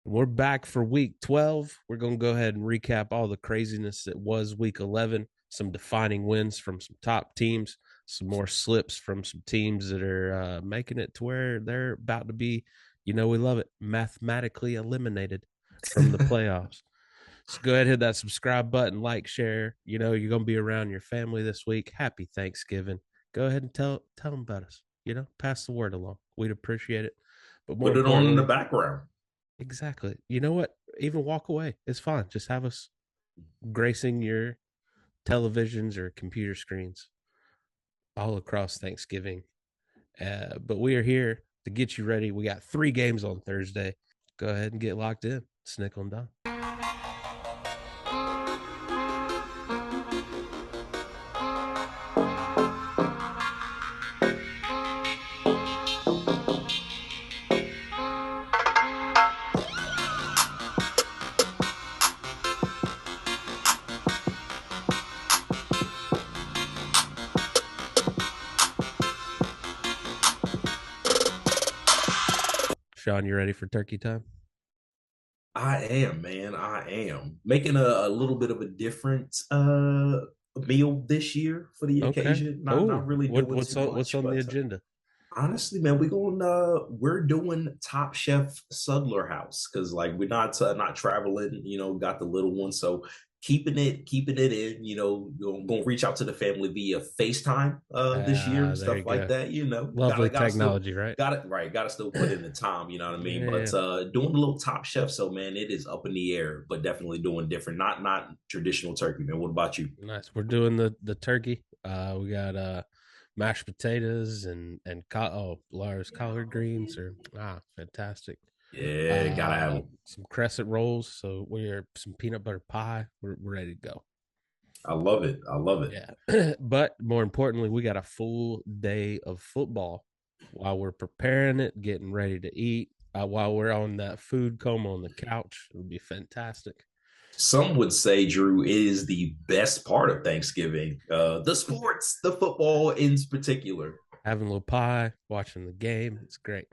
We're back for week 12. We're going to go ahead and recap all the craziness that was week 11, some defining wins from some top teams, some more slips from some teams that are making it to where they're about to be, we love it, mathematically eliminated from the playoffs. So go ahead, hit that subscribe button, like, share. You're going to be around your family this week. Happy Thanksgiving. Go ahead and tell them about us. Pass the word along. We'd appreciate it. But more Put it on in the importantly, background. exactly. You know what? Even walk away. It's fine. Just have us gracing your televisions or computer screens all across Thanksgiving. But we are here to get you ready. We got 3 games on Thursday. Go ahead and get locked in. Snick on down. Shawn, you ready for turkey time? I am, man. I am making a little bit of a different meal this year for the Okay. occasion. Not Oh, really doing what's too on what's much, on the but agenda? honestly, man, we're doing Top Chef Sudler House because like we're not traveling, got the little one, so keeping it in, gonna reach out to the family via FaceTime this year and There you stuff like go. that. Lovely Gotta still technology, right? got it right, gotta still put in the time, you know what I mean? Yeah. But doing a little Top Chef, so man, it is up in the air, but definitely doing different, not traditional turkey, man. What about you? Nice. We're doing the turkey. We got mashed potatoes and Lars collard greens are fantastic. Yeah, gotta have them. Some crescent rolls. So we're some peanut butter pie. We're ready to go. I love it. I love it. Yeah. But more importantly, we got a full day of football while we're preparing it, getting ready to eat. While we're on that food coma on the couch, it'll be fantastic. Some would say, Drew, is the best part of Thanksgiving. The sports, the football in particular. Having a little pie, watching the game. It's great.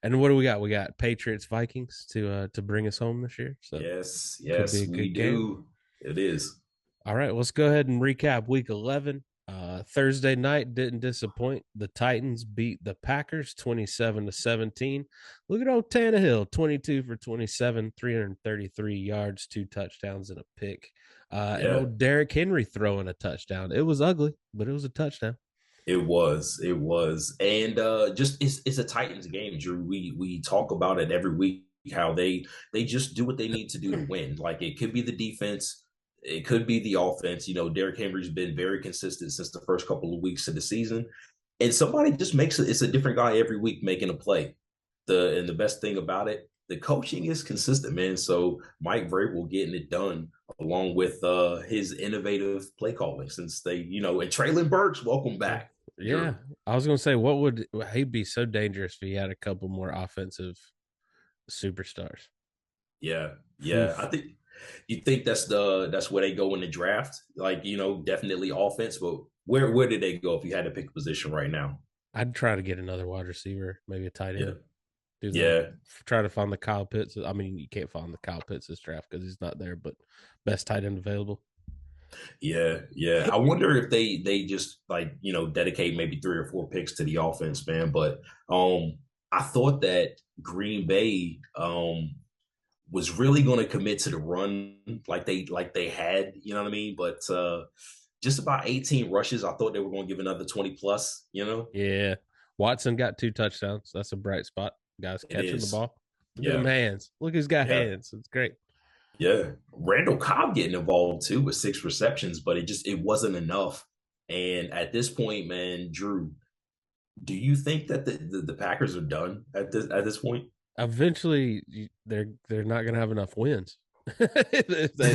And what do we got? We got Patriots Vikings to bring us home this year. So Yes, could be yes, a we good game. do. It is. All right, let's go ahead and recap week 11. Thursday night didn't disappoint. The Titans beat the Packers 27-17. Look at old Tannehill, 22 for 27, 333 yards, 2 touchdowns, and a pick. And Yeah, old Derrick Henry throwing a touchdown. It was ugly, but it was a touchdown. it was. It was. And just it's a Titans game, Drew. We talk about it every week how they just do what they need to do to win. Like it could be the defense, it could be the offense. Derrick Henry's been very consistent since the first couple of weeks of the season. And somebody just makes it, it's a different guy every week making a play. The best thing about it, the coaching is consistent, man. So Mike Vrabel getting it done along with his innovative play calling since and Traylon Burks, welcome back. Yeah, I was gonna say, what would he'd be so dangerous if he had a couple more offensive superstars? Yeah, yeah. I Oof. think you think that's where they go in the draft. Like, definitely offense, but where did they go if you had to pick a position right now? I'd try to get another wide receiver, maybe a tight Yeah. end. Do the Yeah. try to find the Kyle Pitts. I mean, you can't find the Kyle Pitts this draft because he's not there, but best tight end available. Yeah, yeah. I wonder if they just like, dedicate maybe 3 or 4 picks to the offense, man. But I thought that Green Bay was really going to commit to the run like they had, you know what I mean? But just about 18 rushes, I thought they were going to give another 20 plus. Yeah, Watson got 2 touchdowns. That's a bright spot. Guys It catching the is. ball. Look at them Yeah. hands. Look, he's got Yeah. hands. It's great. Yeah. Randall Cobb getting involved too with 6 receptions, but it wasn't enough. And at this point, man, Drew, do you think that the Packers are done at this point? Eventually, they're not going to have enough wins if they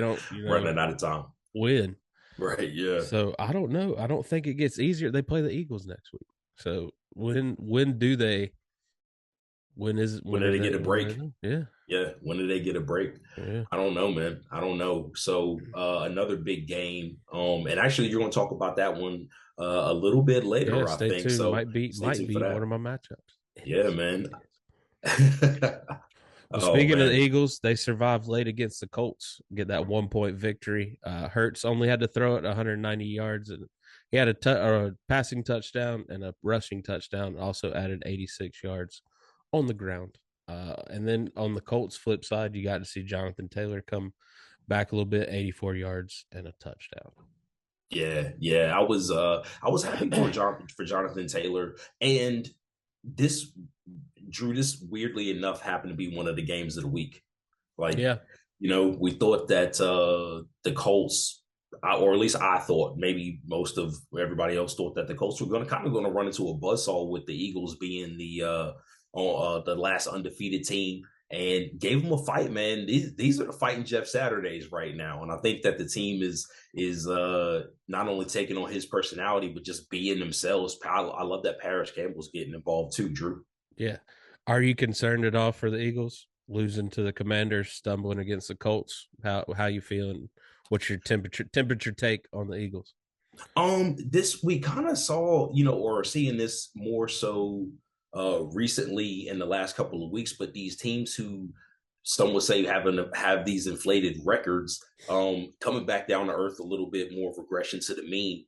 don't Running out of time. win. Right, yeah. So I don't know. I don't think it gets easier. They play the Eagles next week. So when do they? When When did are they get a break? Yeah, Yeah, when did they get a break? yeah. I don't know, man. I don't know. So another big game. And actually you're gonna talk about that one a little bit Yeah, later, I stay think. tuned. So Might be stay might tuned for be one that. of my matchups. Yeah, man. Well, Oh speaking of the man, Eagles, they survived late against the Colts, get that 1 point victory. Hurts only had to throw it 190 yards, and he had a passing touchdown and a rushing touchdown. Also added 86 yards on the ground. And then on the Colts flip side, you got to see Jonathan Taylor come back a little bit, 84 yards and a touchdown. yeah. I was happy for Jonathan Taylor, and this Drew. This weirdly enough happened to be one of the games of the week. Like, Yeah, we thought that the Colts, or at least I thought, maybe most of everybody else thought that the Colts were going to run into a buzzsaw with the Eagles being the last undefeated team, and gave them a fight, man. These are the fighting Jeff Saturdays right now, and I think that the team is not only taking on his personality but just being themselves. I love that Paris Campbell's getting involved too, Drew. yeah. Are you concerned at all for the Eagles losing to the Commanders, stumbling against the Colts? How you feeling? What's your temperature take on the Eagles? This we kind of saw, or seeing this more so recently in the last couple of weeks, but these teams who some would say have these inflated records, coming back down to earth a little bit, more of regression to the mean.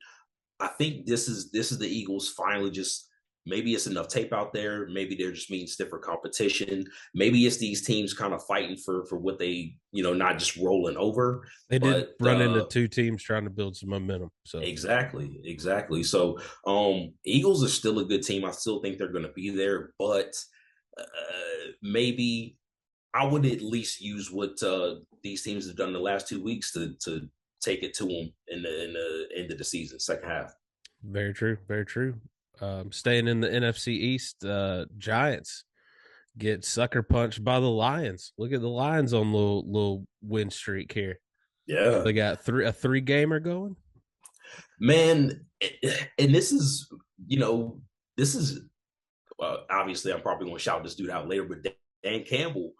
I think this is the Eagles finally just maybe it's enough tape out there. Maybe they're just meeting stiffer competition. Maybe it's these teams kind of fighting for what they, not just rolling over. They did But run into two teams trying to build some momentum. So exactly. So Eagles are still a good team. I still think they're going to be there, but maybe I would at least use what these teams have done the last 2 weeks to take it to them in the end of the season, second half. very true, very true. Staying in the NFC East, Giants get sucker punched by the Lions. Look at the Lions on little win streak here. Yeah, They got a three gamer going. man, and this is obviously I'm probably going to shout this dude out later, but Dan Campbell,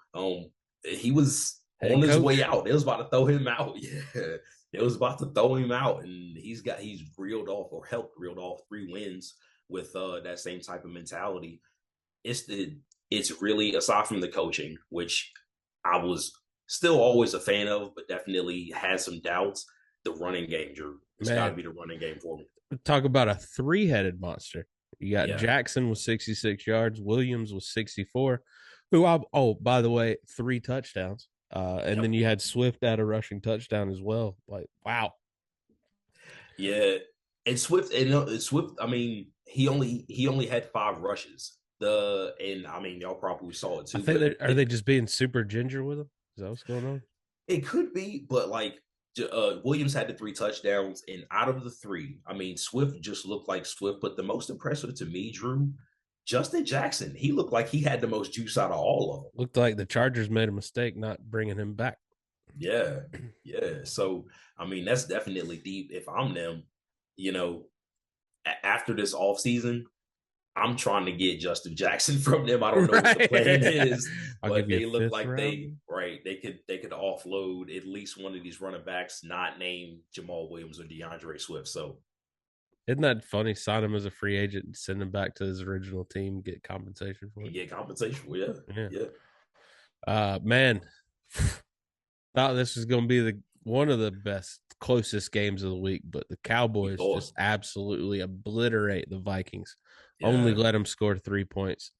he was Head on his way coach. out. It was about to throw him out. Yeah, it was about to throw him out, and he's reeled off or helped reeled off 3 wins with that same type of mentality. It's really, aside from the coaching, which I was still always a fan of, but definitely had some doubts. The running game, Drew. It's got to Man, be the running game for me. talk about a three-headed monster. You got Yeah. Jackson with 66 yards, Williams with 64, by the way, 3 touchdowns. And then Yep. you had Swift at a rushing touchdown as well. Like, wow. Yeah. And Swift. I mean, he only had 5 rushes. And I mean, y'all probably saw it I too, think but are they just being super ginger with him? Is that what's going on? it could be. But like, Williams had the 3 touchdowns, and out of the three, I mean, Swift just looked like Swift. But the most impressive to me, Drew, Justin Jackson. He looked like he had the most juice out of all of them. Looked like the Chargers made a mistake not bringing him back. Yeah, yeah. So I mean, that's definitely deep. If I'm them, you know, after this off season, I'm trying to get Justin Jackson from them. I don't know what the Right. plan is, I'll but give you they a look fifth like round. they could offload at least one of these running backs, not named Jamal Williams or DeAndre Swift. So Isn't that funny? Sign him as a free agent, send him back to his original team, get compensation for he it. get compensation. Yeah, Yeah. yeah. Man, thought this was going to be one of the best, closest games of the week, but the We Cowboys thought, just absolutely obliterate the Vikings. Only yeah, let them score 3 points.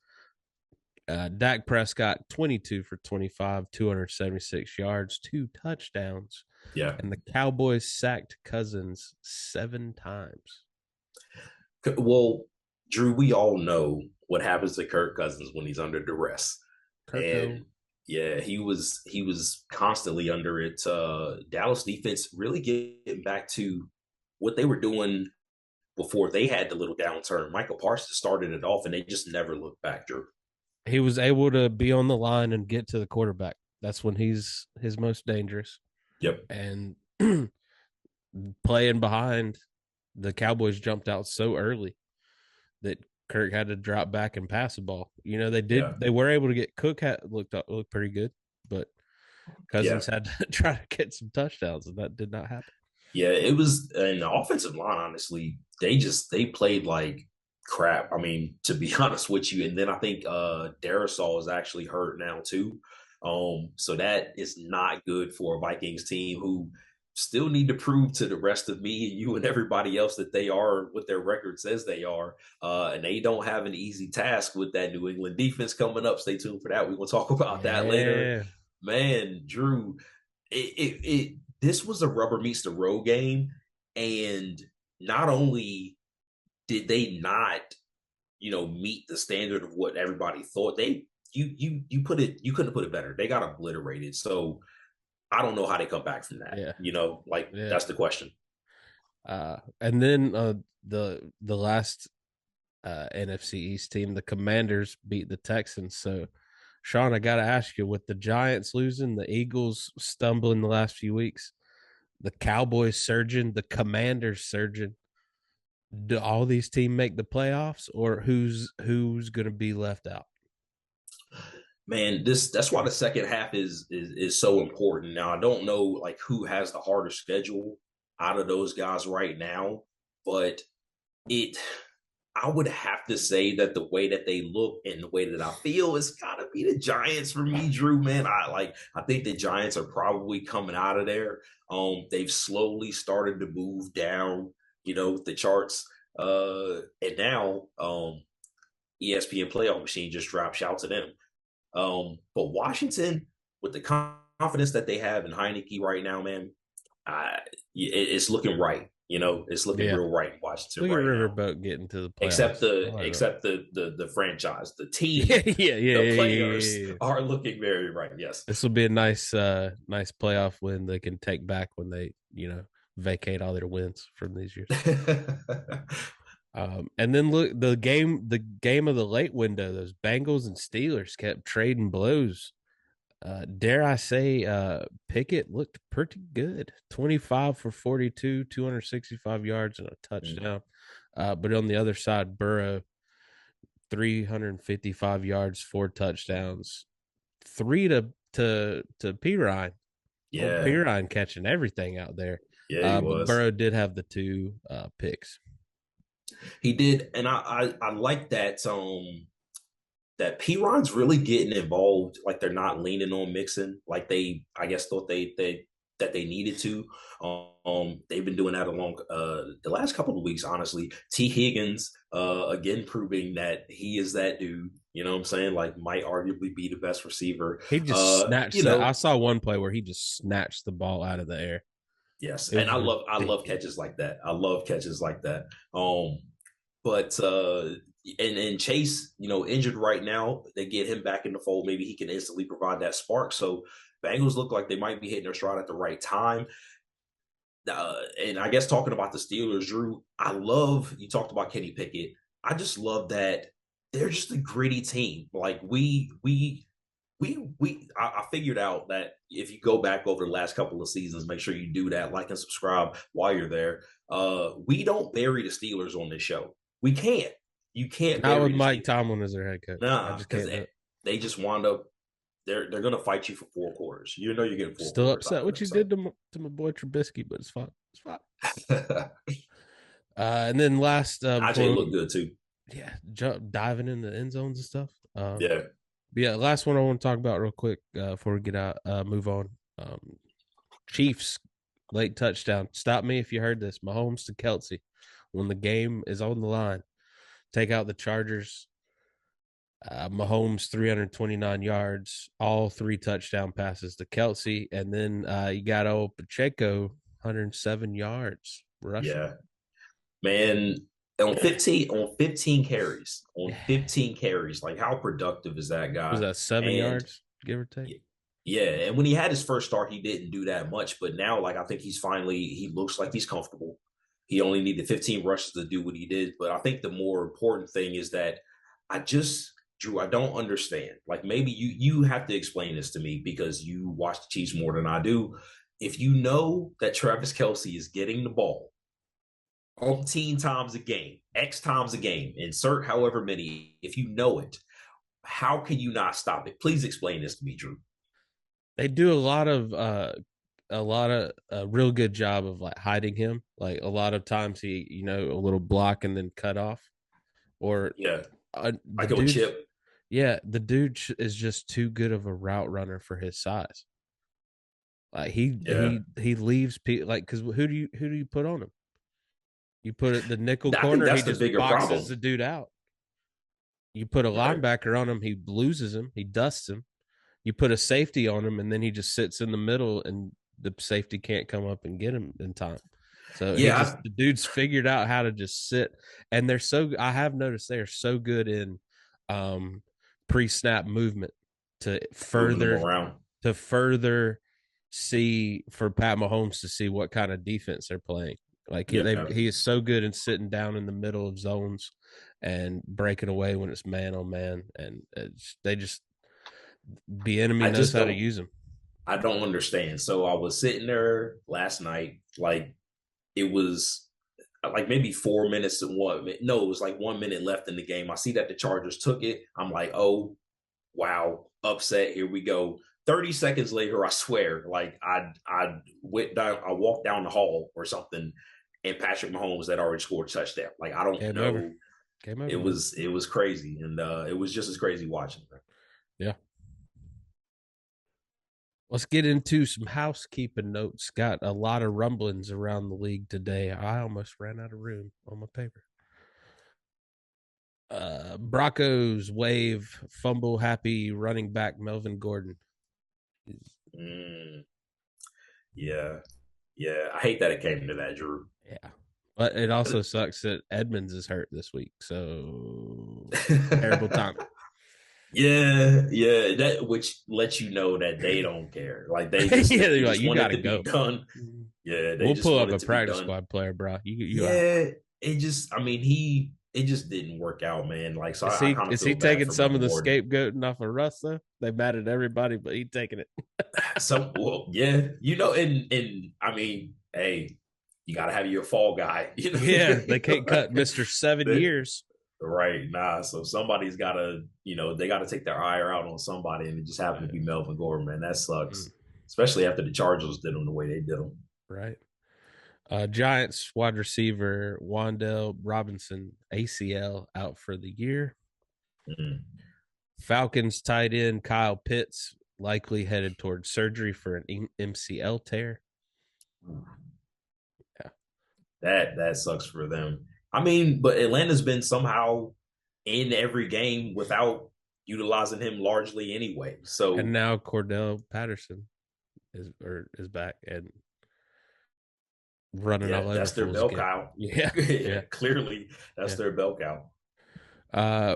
Dak Prescott, 22 for 25, 276 yards, 2 touchdowns. yeah. And the Cowboys sacked Cousins 7 times. Well, Drew, we all know what happens to Kirk Cousins when he's under duress. Kirko. And yeah, he was constantly under it. Dallas defense really getting back to what they were doing before they had the little downturn. Michael Parsons started it off, and they just never looked back, Drew. He was able to be on the line and get to the quarterback. That's when he's his most dangerous. Yep. And playing behind, the Cowboys jumped out so early that Kirk had to drop back and pass the ball. Yeah. They were able to get looked pretty good, but Yeah. Cousins had to try to get some touchdowns, and that did not happen. Yeah. It was an offensive line, honestly. They played like crap. I mean, to be honest with you. And then I think Darisaw is actually hurt now too. So that is not good for a Vikings team who still need to prove to the rest of me and you and everybody else that they are what their record says they are. And they don't have an easy task with that New England defense coming up. Stay tuned for that. We're going to talk about that later. Yeah. Man, Drew, this was a rubber meets the road game. And not only did they not, meet the standard of what everybody thought, you couldn't put it better. They got obliterated. So I don't know how they come back from that. Yeah. Yeah. That's the question. And then the last NFC East team, the Commanders beat the Texans. So, Shawn, I got to ask you, with the Giants losing, the Eagles stumbling the last few weeks, the Cowboys surging, the Commanders surging, do all these teams make the playoffs, or who's going to be left out? Man, that's why the second half is so important. Now I don't know like who has the harder schedule out of those guys right now, but it I would have to say that the way that they look and the way that I feel is gotta be the Giants for me, Drew. Man, I think the Giants are probably coming out of there. They've slowly started to move down, the charts. And now ESPN playoff machine just dropped. Shout to them. But Washington, with the confidence that they have in Heineke right now, man, it's looking right. It's looking real right in Washington Look at right now. Riverboat getting to the playoffs. Except the franchise, the team, the players are looking very right. Yes, this will be a nice playoff win they can take back when they vacate all their wins from these years. And then look, the game of the late window, those Bengals and Steelers kept trading blows. Dare I say, Pickett looked pretty good. 25 for 42, 265 yards and a touchdown. But on the other side, Burrow, 355 yards, 4 touchdowns, 3 to P. Ryan. Yeah, P. Ryan catching everything out there. Yeah, he but was. Burrow did have the 2 picks. He did, and I like that. That Piron's really getting involved. Like they're not leaning on Mixon, like they I guess thought that they needed to. They've been doing that along the last couple of weeks. Honestly, T. Higgins again proving that he is that dude. You know what I'm saying? Like might arguably be the best receiver. He just snatched. I saw one play where he just snatched the ball out of the air. Yes, and I love catches like that. I love catches like that. But and Chase, injured right now. They get him back in the fold. Maybe he can instantly provide that spark. So Bengals look like they might be hitting their stride at the right time. And I guess talking about the Steelers, Drew, I love you talked about Kenny Pickett. I just love that they're just a gritty team. Like I figured out that if you go back over the last couple of seasons, make sure you do that, like and subscribe while you're there. We don't bury the Steelers on this show. We can't. You can't. Not with Mike Tomlin as their head coach. Nah, because they just wound up. They're going to fight you for 4 quarters. You're getting 4 Still quarters. Still upset what you did to my boy Trubisky, but it's fine. It's fine. And then last, AJ looked good too. Yeah, diving in the end zones and stuff. Yeah. Last one I want to talk about real quick before we get out, move on. Chiefs late touchdown. Stop me if you heard this. Mahomes to Kelsey when the game is on the line. Take out the Chargers. Mahomes 329 yards, all 3 touchdown passes to Kelsey, and then you got old Pacheco 107 yards rushing. Yeah, man. On 15 carries, like how productive is that guy? Was that 7 yards, give or take? Yeah, and when he had his first start, he didn't do that much, but now, like I think he looks like he's comfortable. He only needed 15 rushes to do what he did, but I think the more important thing is that Drew, I don't understand. Like maybe you have to explain this to me because you watch the Chiefs more than I do. If you know that Travis Kelce is getting the ball umpteen times a game, X times a game, insert however many, if you know it, how can you not stop it? Please explain this to me, Drew. They do a lot of a real good job of like hiding him. Like a lot of times he, a little block and then cut off. Or like a chip. Yeah, the dude is just too good of a route runner for his size. Like Yeah, he leaves people like because who do you put on him? You put it the nickel I think corner, he that's the just bigger boxes problem. the dude out. You put a Right. linebacker on him, he loses him, he dusts him. You put a safety on him, and then he just sits in the middle, and the safety can't come up and get him in time. So Yeah, the dude's figured out how to just sit, and I have noticed they are so good in um, pre snap movement to moving them further around. to further see for Pat Mahomes to see what kind of defense they're playing. Like Yeah, he is so good in sitting down in the middle of zones and breaking away when it's man on man, and they just the enemy I knows just how to don't. use them. I don't understand. So I was sitting there last night, like it was like maybe 4 minutes to one. No, it was like 1 minute left in the game. I see that the Chargers took it. I'm like, oh wow, upset. Here we go. 30 seconds later, I swear, like I went down, I walked down the hall or something, and Patrick Mahomes had already scored a touchdown. Like I don't Game over. know. Game It over, man. was it was crazy, and it was just as crazy watching. Yeah. Let's get into some housekeeping notes. Got a lot of rumblings around the league today. I almost ran out of room on my paper. Broncos wave fumble happy running back Melvin Gordon. Mm, yeah, yeah. I hate that it came to that, Drew. Yeah. But it also sucks that Edmonds is hurt this week. So terrible timing. Yeah, yeah, that which lets you know that they don't care. Like Yeah, they they're like, just you want got it to to be go. done. Yeah, they We'll just pull want up a it to be practice done. squad player, bro. You out. Yeah, it just I mean it just didn't work out, man. Like so I kind of Is he feel bad taking for some of Melvin the Gordon. scapegoating off of Russ though? They mad at everybody, but he taking it. So well, yeah, and I mean, hey, you gotta have your fall guy, you know. Yeah, they can't cut Mister Seven That- Years. right, nah. So somebody's gotta, they gotta take their ire out on somebody, and it just happened to be Melvin Gordon, man. That Mm, sucks. Especially after the Chargers did him the way they did him. right. Giants wide receiver Wandell Robinson ACL out for the year. Mm. Falcons tight end Kyle Pitts likely headed towards surgery for an MCL tear. Yeah. That sucks for them. I mean, but Atlanta's been somehow in every game without utilizing him largely anyway. And So now Cordell Patterson is back and running yeah, all over that's their fools bell again. cow. Yeah. Yeah, Yeah. clearly that's Yeah. their bell cow.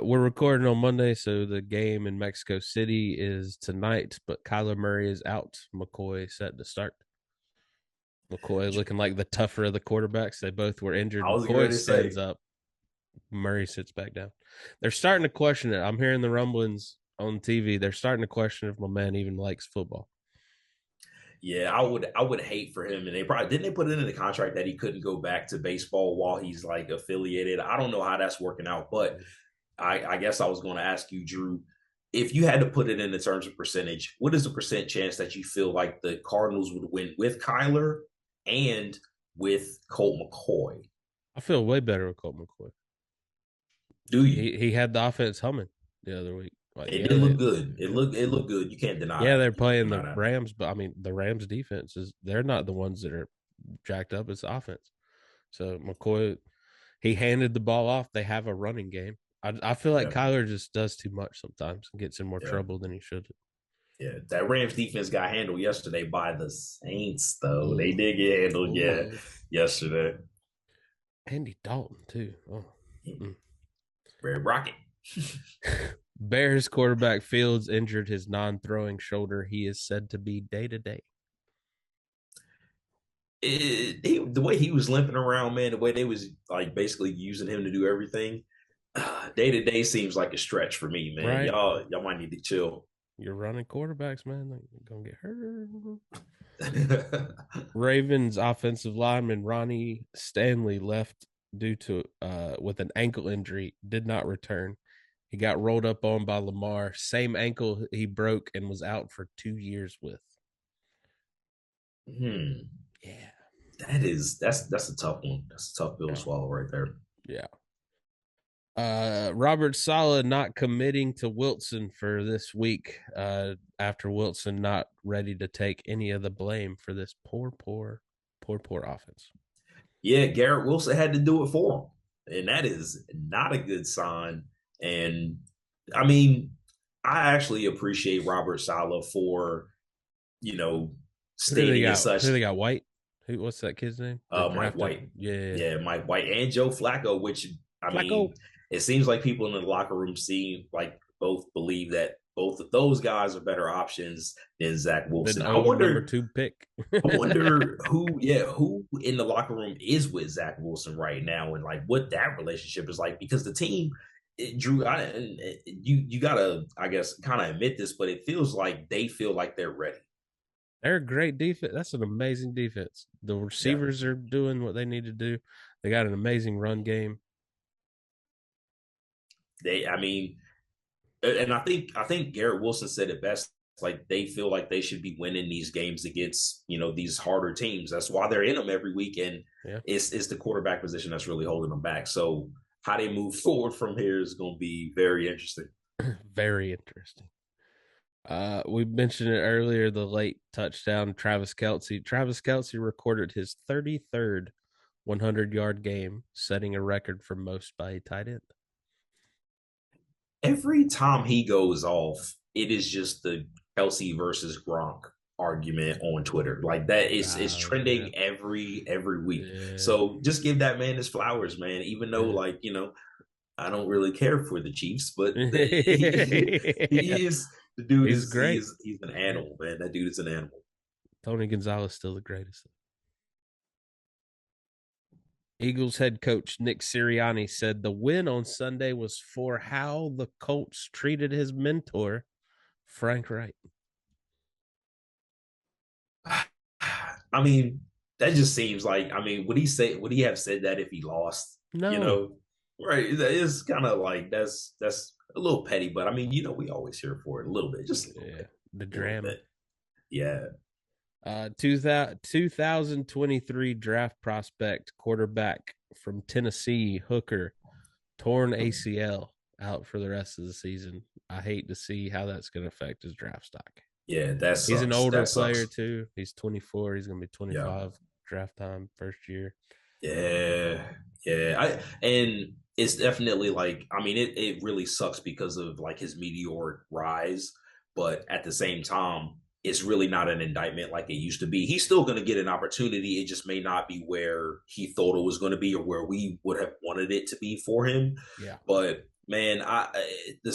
We're recording on Monday, so the game in Mexico City is tonight, but Kyler Murray is out. McCoy set to start. McCoy looking like the tougher of the quarterbacks. They both were injured. I was McCoy going to stands say, up. Murray sits back down. They're starting to question it. I'm hearing the rumblings on TV. They're starting to question if my man even likes football. yeah, I would hate for him. And they probably didn't they put it in the contract that he couldn't go back to baseball while he's like affiliated. I don't know how that's working out, but I guess I was going to ask you, Drew, if you had to put it in the terms of percentage, what is the percent chance that you feel like the Cardinals would win with Kyler and with Colt McCoy? I feel way better with Colt McCoy. Do you? He had the offense humming the other week. Like, It yeah, did look good. It looked good. You can't deny yeah, that. they're You can't playing the deny that. Rams, but I mean, the Rams defense is they're not the ones that are jacked up. It's the offense. So McCoy, he handed the ball off. They have a running game. I feel like Yeah, Kyler just does too much sometimes and gets in more yeah, trouble than he should. yeah. That Rams defense got handled yesterday by the Saints, though. They Ugh. did get handled, yeah, Ugh. yesterday. Andy Dalton too. Oh. Mm. Red Rocket. Bears quarterback Fields injured his non-throwing shoulder. He is said to be day to day. The way he was limping around, man, the way they was like basically using him to do everything, day to day seems like a stretch for me, man. Right? Y'all might need to chill. You're running quarterbacks, man. They're gonna get hurt. Ravens offensive lineman Ronnie Stanley left due to with an ankle injury, did not return. He got rolled up on by Lamar, same ankle he broke and was out for 2 years with. Hmm. Yeah. That's a tough one. That's a tough pill to Yeah. swallow right there. Yeah. Robert Saleh not committing to Wilson for this week after Wilson not ready to take any of the blame for this poor offense. Yeah, Garrett Wilson had to do it for him, and that is not a good sign. And I mean, I actually appreciate Robert Saleh for you know Who do they stating as got? such. Who they got? White. What's that kid's name? They Mike drafted. White. Yeah, Yeah, Mike White and Joe Flacco, which I Flacco. mean, it seems like people in the locker room seem like both believe that both of those guys are better options than Zach Then Wilson. I old number wonder 2 pick. I wonder who in the locker room is with Zach Wilson right now, and like what that relationship is like, because the team, Drew, you gotta, I guess, kind of admit this, but it feels like they feel like they're ready. They're a great defense. That's an amazing defense. The Yeah, receivers are doing what they need to do. They got an amazing run game. I mean, and I think Garrett Wilson said it best. Like they feel like they should be winning these games against these harder teams. That's why they're in them every week, and Yeah, it's the quarterback position that's really holding them back. So how they move forward from here is going to be very interesting. very interesting. We mentioned it earlier. The late touchdown, Travis Kelce. Travis Kelce recorded his 33rd 100-yard game, setting a record for most by a tight end. Every time he goes off, it is just the Kelsey versus Gronk argument on Twitter. Like that is Oh yeah, trending every week. yeah, So just give that man his flowers, man. Even though yeah. I don't really care for the Chiefs, but he is the dude He's is great. he's an Yeah. animal, man. That dude is an animal. Tony Gonzalez still the greatest. Eagles head coach Nick Sirianni said the win on Sunday was for how the Colts treated his mentor, Frank Wright. I mean, that just seems like would he say would he have said that if he lost? You No. know, right? That is kind of like that's a little petty, but I mean, we always here for it a little bit, just Yeah. The a little drama. bit. Yeah, 2023 draft prospect quarterback from Tennessee, Hooker, torn ACL, out for the rest of the season. I hate to see how that's going to affect his draft stock. yeah, that He's an sucks. older That player sucks. too. He's 24. He's going to be Yeah, 25 draft time first year. yeah, yeah. And it's definitely like it really sucks because of like his meteoric rise, but at the same time, it's really not an indictment like it used to be. He's still going to get an opportunity. It just may not be where he thought it was going to be or where we would have wanted it to be for him. Yeah. But man, the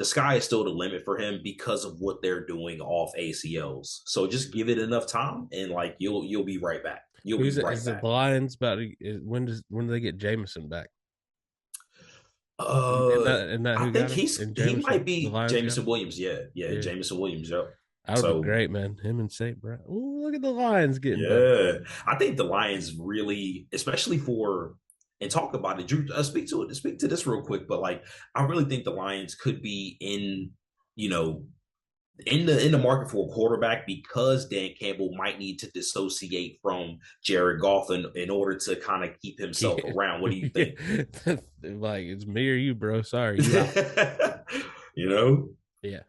sky is still the limit for him because of what they're doing off ACLs. So just give it enough time, and like you'll be right back. You'll be Who's it? right Is it back. the Lions? About when do they get Jameson back? Uh, Isn't that I who think got him? And he Jameson, might the be Lions got Jameson him. Williams. Yeah, yeah, Yeah, Jameson Williams. Yep. that would be So great, man. Him and Saint Brown. Ooh, look at the Lions getting better. yeah, I think the Lions really, especially for and talk about it. Drew, speak to this real quick. But like, I really think the Lions could be you know, in the market for a quarterback because Dan Campbell might need to dissociate from Jared Goff in order to kind of keep himself Yeah. around. What do you think? Like it's me or you, bro. Sorry, you out. you know? Yeah.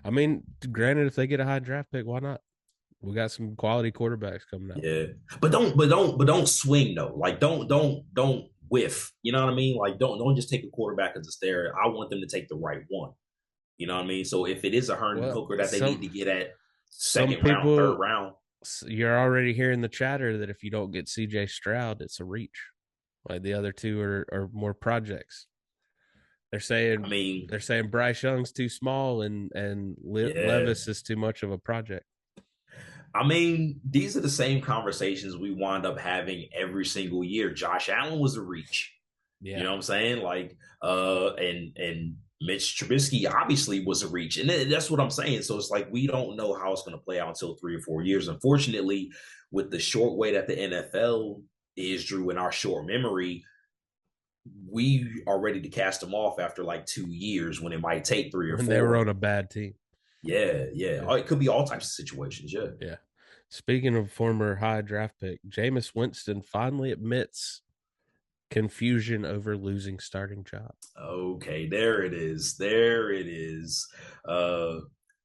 I mean, granted, if they get a high draft pick, why not? We got some quality quarterbacks coming up. Yeah. But don't swing though. Like don't whiff. You know what I mean? Like don't just take a quarterback as a stare. I want them to take the right one. You know what I mean? So if it is a Herndon Well, Hooker that they need to get at some second round, third people, round, you're already hearing the chatter that if you don't get CJ Stroud, it's a reach. Like the other two are more projects. They're I saying mean, they're saying Bryce Young's too small and yeah. Levis is too much of a project. These are the same conversations we wind up having every single year. Josh Allen was a reach. You Yeah. know what I'm saying? Like, and Mitch Trubisky obviously was a reach, and that's what I'm saying. So it's like we don't know how it's going to play out until 3 or 4 years. Unfortunately, with the short way that the NFL is, Drew, in our short memory, we are ready to cast them off after like 2 years when it might take three or When they were four. on a bad team. Yeah, yeah. Yeah. Oh, it could be all types of situations. Yeah. Yeah. Speaking of former high draft pick, Jameis Winston finally admits Confusion over losing starting job. Okay, there it is. There it is. Uh,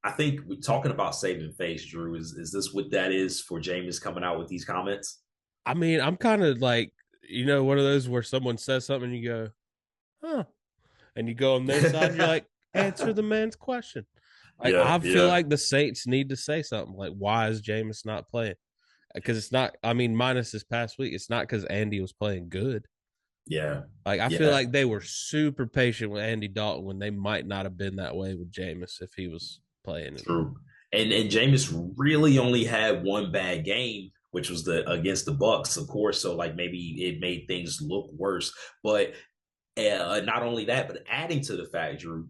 I think we're talking about saving face, Drew. Is this what that is for Jameis coming out with these comments? I mean, I'm kind of like, one of those where someone says something and you go, huh. And you go on their side and you're like, answer the man's question. Like, Yeah, I feel yeah, like the Saints need to say something. Like, why is Jameis not playing? Because it's not, I mean, minus this past week, it's not because Andy was playing good. yeah, Like, I feel yeah. like they were super patient with Andy Dalton when they might not have been that way with Jameis if he was playing. True. And Jameis really only had one bad game, which was the against the Bucks, of course. So like maybe it made things look worse. But not only that, but adding to the fact, Drew,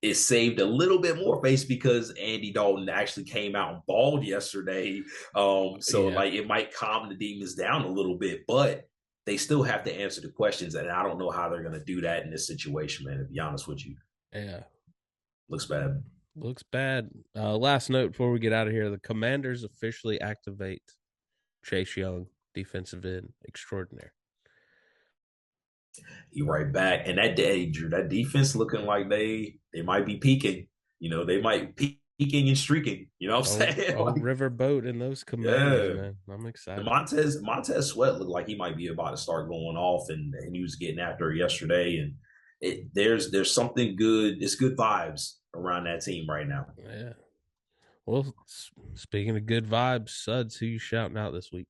it saved a little bit more face because Andy Dalton actually came out and balled yesterday. So Yeah. like it might calm the demons down a little bit, but they still have to answer the questions, and I don't know how they're going to do that in this situation, man. To be honest with you, Yeah. looks bad. Looks bad. Last note before we get out of here: the Commanders officially activate Chase Young, defensive end extraordinaire. He right back, and that day, Drew, that defense looking like they might be peaking. They might peaking and streaking. You know what I'm saying? Old Like, Riverboat and those Commanders, yeah. man. I'm And excited. Montez Sweat looked like he might be about to start going off, and he was getting after it yesterday. And there's something good. It's good vibes around that team right now. Yeah. Well, speaking of good vibes, Suds, who you shouting out this week?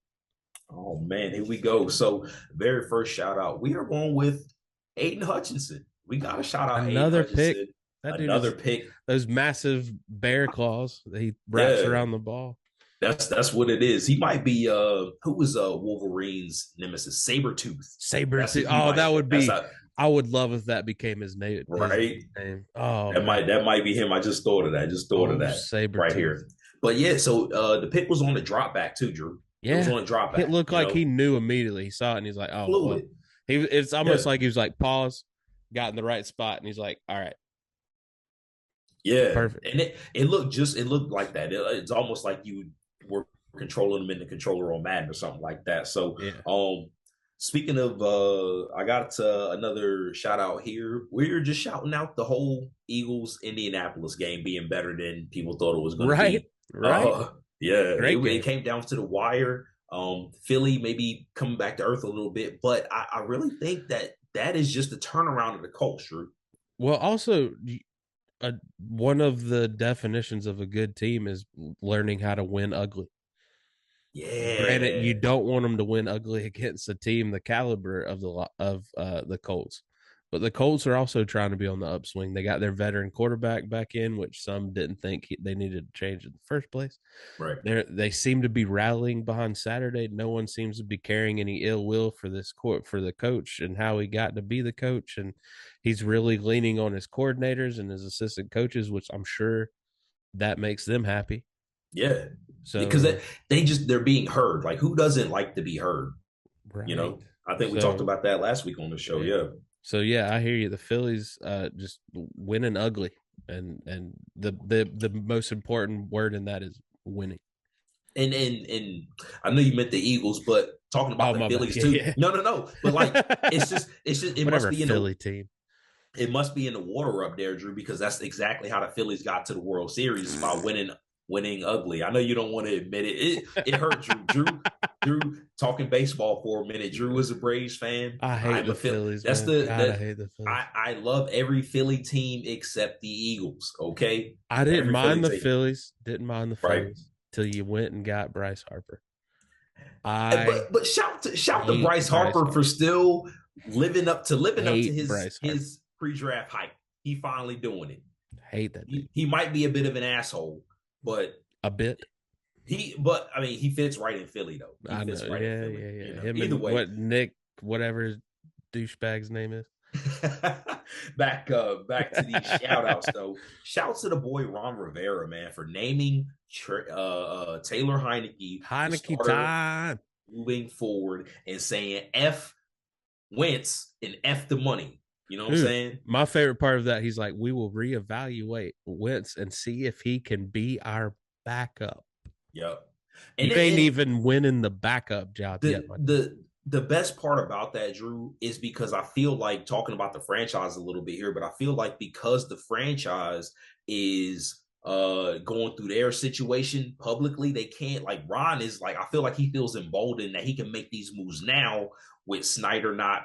Oh man, here we go. So very first shout out, we are going with Aiden Hutchinson. We got to shout out Aiden Another pick. Hutchinson. That dude Another is pick. those massive bear claws that he wraps Yeah, around the ball. that's what it is. He might be who was Wolverine's nemesis? Sabretooth. Saber That's who tooth. he Oh, that might would that's be. how I would love if that became his name. His right. name. Oh That man. might be him. I just thought of that. Just thought of Oh, that saber right tooth. here. But yeah, so the pick was on the drop back too, Drew. It was Yeah. on a drop It back, looked like he knew immediately. He saw it and he's like, oh well. fluid. It's almost Yeah. like he was like, pause, got in the right spot, and he's like, all right, Yeah. perfect. And it looked like that. It's almost like you were controlling them in the controller on Madden or something like that. So Yeah. speaking of I got another shout out here. We're just shouting out the whole Eagles Indianapolis game being better than people thought it was going to Right. be. Right. Yeah, Great it game. came down to the wire. Philly maybe coming back to earth a little bit, but I really think that is just the turnaround of the culture. Well, also, one of the definitions of a good team is learning how to win ugly. Granted, Yeah, you don't want them to win ugly against a team the caliber of the Colts, but the Colts are also trying to be on the upswing. They got their veteran quarterback back in, which some didn't think they needed to change in the first place. right. They seem to be rallying behind Saturday. No one seems to be carrying any ill will for this court for the coach and how he got to be the coach, and he's really leaning on his coordinators and his assistant coaches, which I'm sure that makes them happy. Yeah, because So they're being heard. Like who doesn't like to be heard? right. I think we talked So about that last week on the show. yeah. Yeah, So yeah, I hear you. The Phillies just winning ugly, and the most important word in that is winning. and I know you meant the Eagles, but talking about Oh the my bad. Phillies too. Yeah, No. But like yeah. it's just it must Whatever be Philly team. it must be in the water up there, Drew, because that's exactly how the Phillies got to the World Series by winning ugly. I know you don't want to admit it. It hurt Drew. Drew, talking baseball for a minute. Drew is a Braves fan. I hate I'm the a Philly. Phillies, That's man. God, I the hate the Phillies. I love every Philly team except the Eagles. Okay, I didn't every mind Philly the team, Phillies. Didn't mind the right? Phillies till you went and got Bryce Harper. I But shout to hate Bryce Bryce Harper for Harper. still living up to Hate Bryce Harper. his pre-draft hype. He finally doing it. Hate that dude. He might be a bit of an asshole, but A bit. I mean, he fits right in Philly though. He I know. fits right in Yeah, Philly. yeah, yeah. You know, Him either and way. what Nick, whatever his douchebag's name is. back to these shout outs though. Shouts to the boy Ron Rivera, man, for naming Taylor Heineke the Heineke starter time. moving forward and saying F Wentz and F the money. You know what I'm Dude, saying? my favorite part of that, he's like, we will reevaluate Wentz and see if he can be our backup. Yep. You ain't even winning the backup job yet, the the best part about that, Drew, is because I feel like talking about the franchise a little bit here, but I feel like because the franchise is going through their situation publicly, they can't like Ron is like I feel like he feels emboldened that he can make these moves now with Snyder not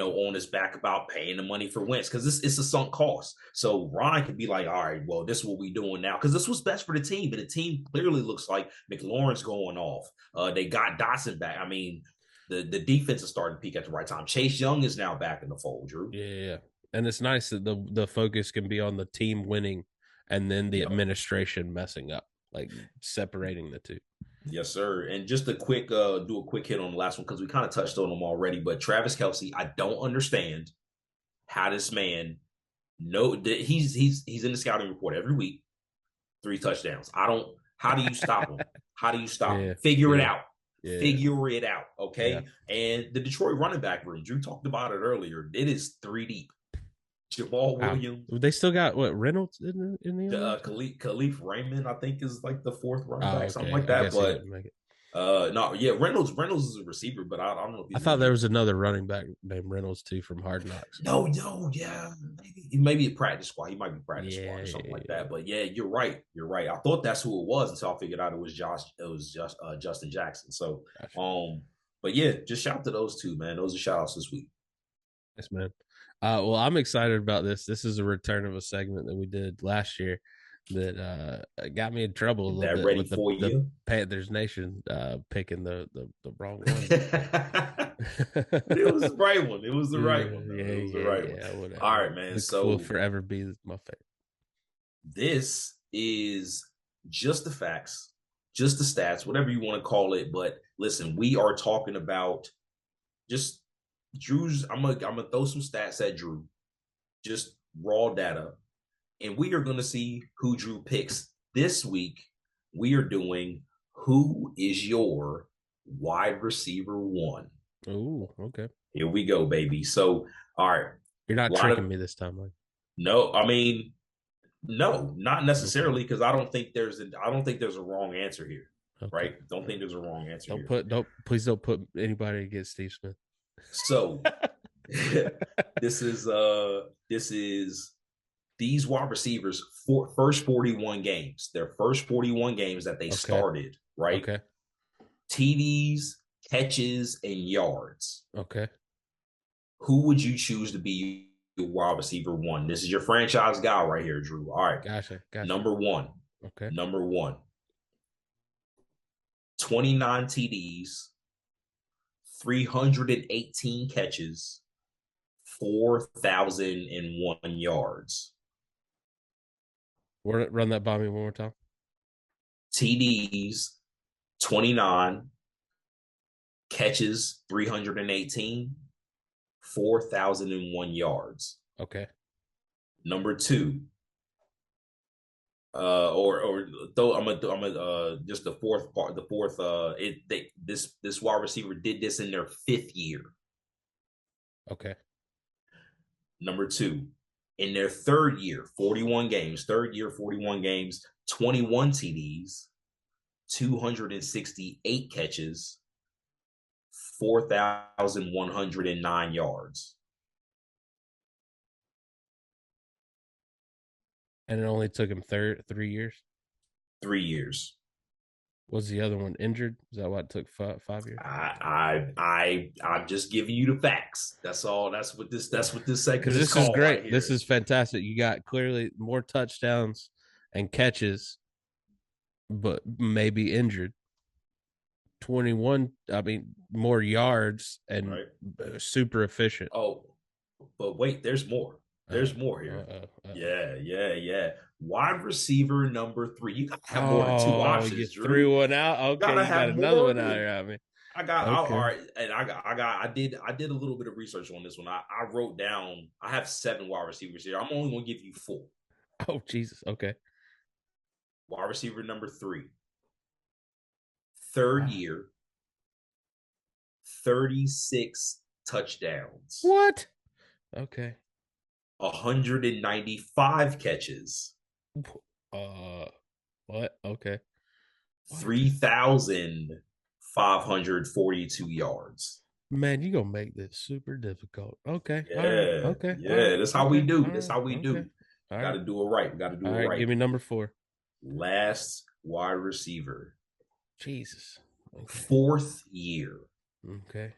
on his back about paying the money for Wentz because it's a sunk cost. So Ron could be like, all right, well, this is what we're doing now because this was best for the team, but the team clearly looks like McLaurin's going off. They got Dotson back. I mean, the defense is starting to peak at the right time. Chase Young is now back in the fold, Drew. Yeah, and it's nice that the focus can be on the team winning, and then the Yep. administration messing up, like separating the two. Yes, sir. And just a quick do a quick hit on the last one because we kind of touched on them already. But Travis Kelce, I don't understand how this man he's in the scouting report every week, 3 touchdowns. I don't how do you stop him? How do you stop him? Yeah, Figure it yeah, out. yeah, Figure it out. yeah. Okay. And the Detroit running back room, Drew talked about it earlier. It is 3 deep. Jamal Wow, Williams, they still got what Reynolds in the other team? Khalif Raymond, I think is like the fourth running Oh, back, something okay. like I that. guess he But didn't make it. no, yeah, Reynolds is a receiver, but I don't know if I he's thought there injured. was another running back named Reynolds too from Hard Knocks. No, yeah, maybe a practice squad. He might be practice squad or Yeah, something yeah, like yeah. that. But yeah, you're right. You're right. I thought that's who it was until I figured out it was Josh. It was just Justin Jackson. So, Gotcha. but yeah, just shout out to those two, man. Those are shout outs this week. Yes, man. Well, I'm excited about this. This is a return of a segment that we did last year that got me in trouble a Is little that bit ready with for the you? Panthers Nation picking the wrong one. It was the right one. It was the right one, though. Yeah, It was the yeah, right one. yeah. All Whatever. right, man. The will So forever be my favorite. this is just the facts, just the stats, whatever you want to call it. But listen, we are talking about just Drew's. I'm gonna throw some stats at Drew, just raw data, and we are gonna see who Drew picks this week. We are doing who is your wide receiver one. Oh, okay. Here we go, baby. So, all right, You're a not lot tricking of me this time, like. no. I mean, no, not Okay. necessarily because I don't think there's a wrong answer here. Okay. Right? Don't All think right. there's a wrong answer Don't here. put don't please don't put anybody against Steve Smith. So this is these wide receivers first 41 games. Their first 41 games that they Okay. started, right? Okay. TDs, catches, and yards. Okay. Who would you choose to be your wide receiver one? This is your franchise guy right here, Drew. All right. Gotcha. Gotcha. Number one. Okay. Number one. 29 TDs, 318 catches, 4,001 yards. Run that by me one more time. TDs, 29, catches, 318, 4,001 yards. Okay. Number two, or though I'm a just the fourth part, the fourth, this wide receiver did this in their 5th year. Okay. Number two, in their 3rd year, 41 games, 41 games, 21 TDs, 268 catches, 4,109 yards. And it only took him 3 years. 3 years. Was the other one injured? Is that why it took 5 years? I'm just giving you the facts. That's all. That's what this segment Because is this is called right great. here. This is fantastic. You got clearly more touchdowns and catches, but maybe injured. 21. I mean, more yards and right. super efficient. Oh, but wait, there's more. There's more here. Yeah. Wide receiver number 3. You gotta have more than 2 Oh, you options, threw Drew. one out. You Okay, gotta you got have another more one out than here at me. all Okay. right, and I did a little bit of research on this one. I wrote down. I have 7 wide receivers here. I'm only gonna give you 4. Oh, Jesus. Okay. Wide receiver number 3, 3rd Wow. year, 36 touchdowns, What? Okay. 195 catches, Uh, what? Okay. What? 3,542 yards. Man, you gonna make this super difficult. Okay. All right. Yeah, Okay. All yeah. right. That's how we Okay. do. All That's right. how we Okay. do. All Got right. to do it right. Got to All do it right. Give right. me number 4. Last wide receiver, Jesus. Okay. fourth year, Okay.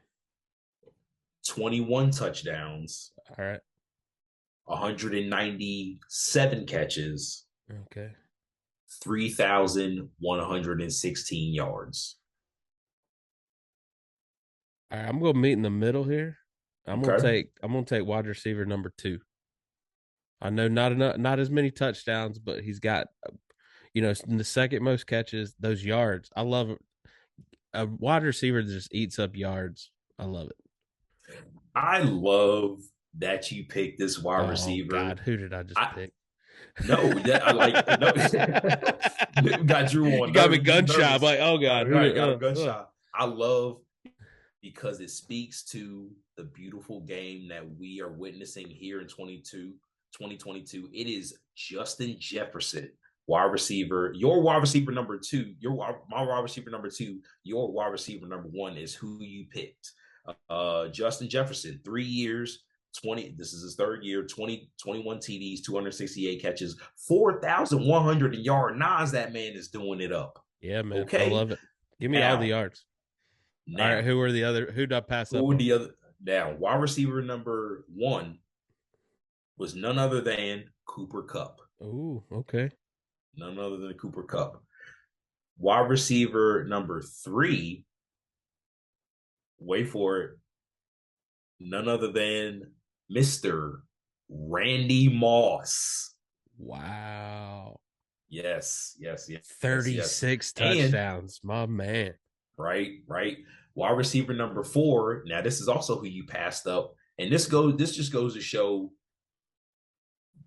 21 touchdowns, All right. 197 catches, Okay. 3,116 yards. All right. I'm gonna meet in the middle here. Okay. I'm gonna take wide receiver number 2. I know not as many touchdowns, but he's got the second most catches, those yards. I love it. A wide receiver that just eats up yards. I love it. I love that you picked this wide Oh receiver. God, who did I just I pick? no, that I like no got Drew on You got me gun shy. I'm nervous. like, oh God, who Right, did got him gunshot. I love because it speaks to the beautiful game that we are witnessing here in 2022. It is Justin Jefferson, wide receiver. Your wide receiver number 2, my wide receiver number 2, your wide receiver number 1 is who you picked. Justin Jefferson, 3 years, 20. This is his third year, 21 TDs, 268 catches, 4,100 yard nines. That man is doing it up. Yeah, man. I Okay. love it. Give me all the Now, yards. All right, now, who are the other? Who did I pass who up would on? the other? Now, wide receiver number 1 was none other than Cooper Kupp. Oh, okay. None other than Cooper Kupp. Wide receiver number 3, wait for it, none other than Mr. Randy Moss. Wow. Yes, yes, yes, yes, yes. 36 And touchdowns, my man. right. Wide receiver number 4. Now, this is also who you passed up. And this just goes to show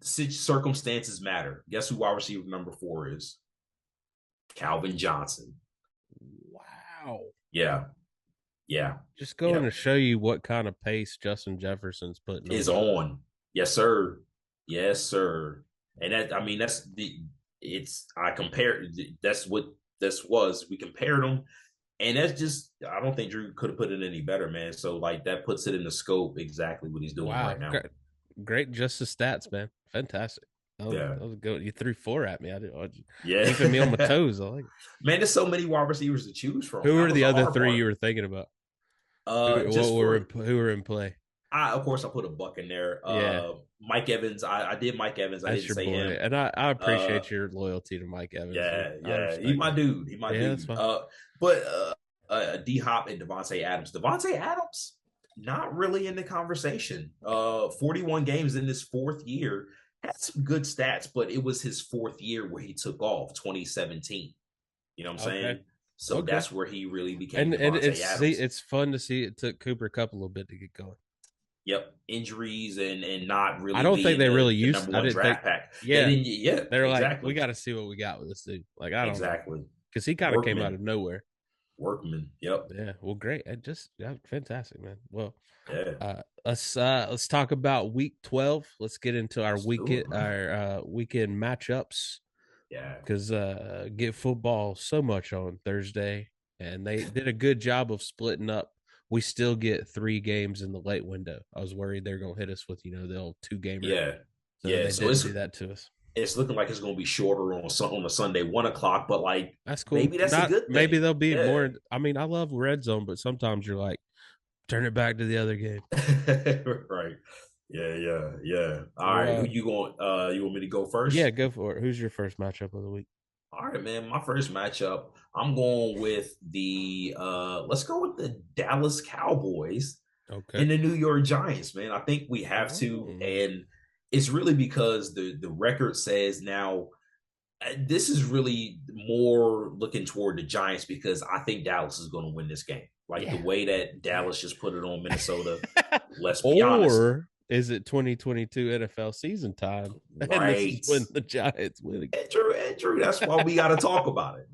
circumstances matter. Guess who wide receiver number 4 is? Calvin Johnson. Wow. Yeah. Yeah. Just going to Yep. show you what kind of pace Justin Jefferson's putting Is on. on. Yes, sir. Yes, sir. And that, I mean, that's the, it's, I compared, that's what this was. We compared them. And that's just, I don't think Drew could have put it any better, man. So, like, that puts it in the scope exactly what he's doing Wow. right now. Great justice stats, man. Fantastic. Yeah. That was good. You threw 4 at me. I didn't. Yeah. Keeping me on my toes. I like it. Man, there's so many wide receivers to choose from. Who That were was the the other hard 3 part. you were thinking about? Just for who were in play? of course, I put a buck in there. Yeah. Mike Evans. I did Mike Evans. I That's didn't your say boy. him. And I appreciate your loyalty to Mike Evans. Yeah. He He's my dude. That's fine. But D Hop and Devontae Adams. Devontae Adams, not really in the conversation. 41 games in this 4th year. Had some good stats, but it was his 4th year where he took off, 2017. You know what I'm saying? So that's where he really became and Devontae Adams. it's fun to see it took Cooper Kupp a little bit to get going. Yep, injuries and not really. I don't think they really used number 1 draft pack. Yeah, they were exactly. like, we got to see what we got with this dude. Like, I don't know, because he kind of came out of nowhere. Workman. Yep. Yeah. Well, great. Fantastic, man. Well, yeah. Let's talk about week 12. Let's get into our weekend matchups. Yeah. Because get football so much on Thursday, and they did a good job of splitting up. We still get 3 games in the late window. I was worried they're going to hit us with the old 2-gamer. Yeah. So they didn't do that to us. It's looking like it's going to be shorter on a Sunday, 1:00. But like, that's cool. Maybe that's a good thing. Maybe they'll be more. I mean, I love red zone, but sometimes you're like, turn it back to the other game. Right. Yeah. All right. Who you going? You want me to go first? Yeah, go for it. Who's your first matchup of the week? All right, man. My first matchup, I'm going with let's go with the Dallas Cowboys and the New York Giants, man. I think we have to, and it's really because the record says now. This is really more looking toward the Giants because I think Dallas is going to win this game. Like the way that Dallas just put it on Minnesota. Let's be honest. Or is it 2022 NFL season time? Right. And this is when the Giants win again. Andrew, that's why we got to talk about it.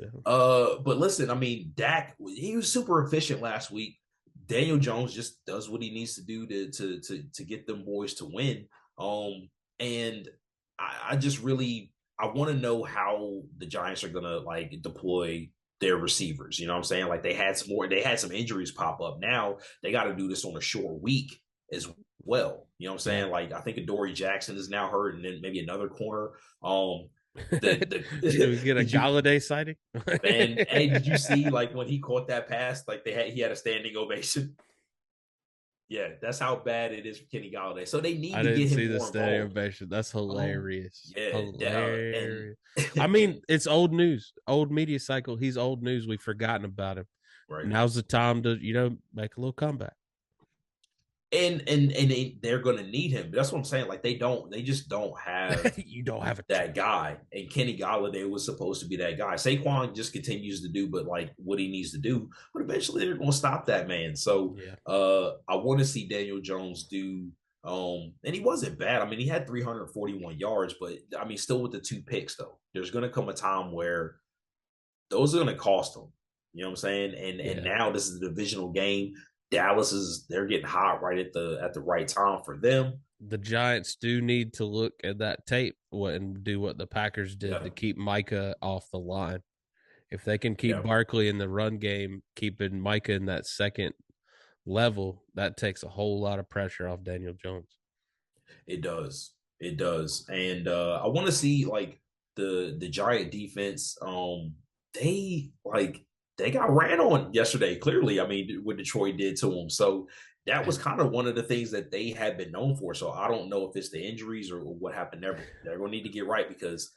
Yeah. But listen, I mean, Dak, he was super efficient last week. Daniel Jones just does what he needs to do to get them boys to win. And I just really I want to know how the Giants are gonna like deploy their receivers. You know what I'm saying? Like they had some injuries pop up. Now they got to do this on a short week as well. You know what I'm Yeah. saying? Like I think Adoree Jackson is now hurt, and then maybe another corner. Did we get a Did you Galladay sighting? and hey, did you see like when he caught that pass? Like he had a standing ovation. Yeah, that's how bad it is for Kenny Galladay. So they need I to didn't get him see the more standing involved. ovation. That's hilarious. Yeah, and Hilarious. I mean, it's old news, old media cycle. He's old news. We've forgotten about him. right. Now's the time to, make a little comeback. And they're going to need him. But that's what I'm saying. Like they just don't have You don't have a that choice. guy. And Kenny Galladay was supposed to be that guy. Saquon just continues to do, but like what he needs to do. But eventually they're going to stop that man. So Yeah. I want to see Daniel Jones do. And he wasn't bad. I mean, he had 341 yards, but I mean, still with the 2 picks though. There's going to come a time where those are going to cost him. You know what I'm saying? And Yeah. now this is a divisional game. They're getting hot right at the right time for them. The Giants do need to look at that tape and do what the Packers did Yeah, to keep Micah off the line. If they can keep yeah, Barkley in the run game, keeping Micah in that second level, that takes a whole lot of pressure off Daniel Jones. it does. It does. And I want to see like the Giant defense. They like they got ran on yesterday. Clearly, I mean, what Detroit did to them. So that was kind of one of the things that they had been known for. So I don't know if it's the injuries or what happened there. But they're going to need to get right because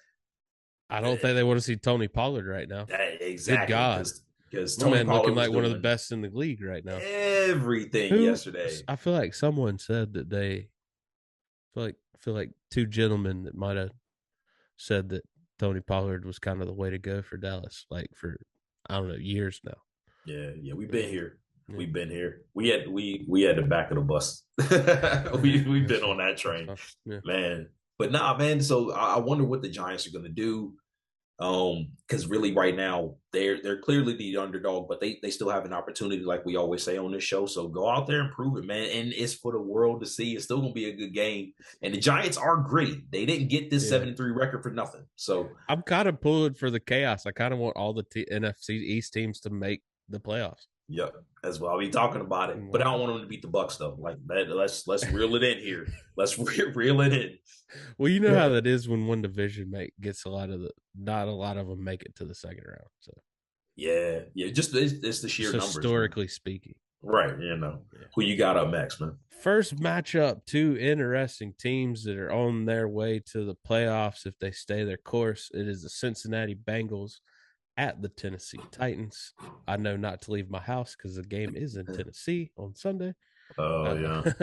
I don't think they want to see Tony Pollard right now. that Good exactly God. because My Tony man Pollard looking was like one of the doing best in the league right now. everything Who yesterday. I feel like someone said that I feel like two gentlemen that might have said that Tony Pollard was kind of the way to go for Dallas, like for I don't know, years now. Yeah, we've Yeah. been here. Yeah. We've been here. We had the back of the bus. We've been on that train, Yeah. man. But nah, man. So I wonder what the Giants are going to do. Because really, right now they're clearly the underdog, but they still have an opportunity, like we always say on this show. So go out there and prove it, man. And it's for the world to see. It's still gonna be a good game. And the Giants are great. They didn't get this Yeah. 7-3 record for nothing. So I'm kind of pulling for the chaos. I kind of want all the NFC East teams to make the playoffs. yeah, as well. I'll be talking about it, but I don't want them to beat the Bucks though. Like that, let's reel it in here. Let's reel it in. Well, you know how that is when one division gets not a lot of them make it to the second round. So Yeah. Just it's the sheer just numbers, man. historically speaking. Right. Yeah. Who you got up next, man? First matchup, two interesting teams that are on their way to the playoffs if they stay their course. It is the Cincinnati Bengals at the Tennessee Titans. I know not to leave my house because the game is in Tennessee on Sunday. Oh Uh,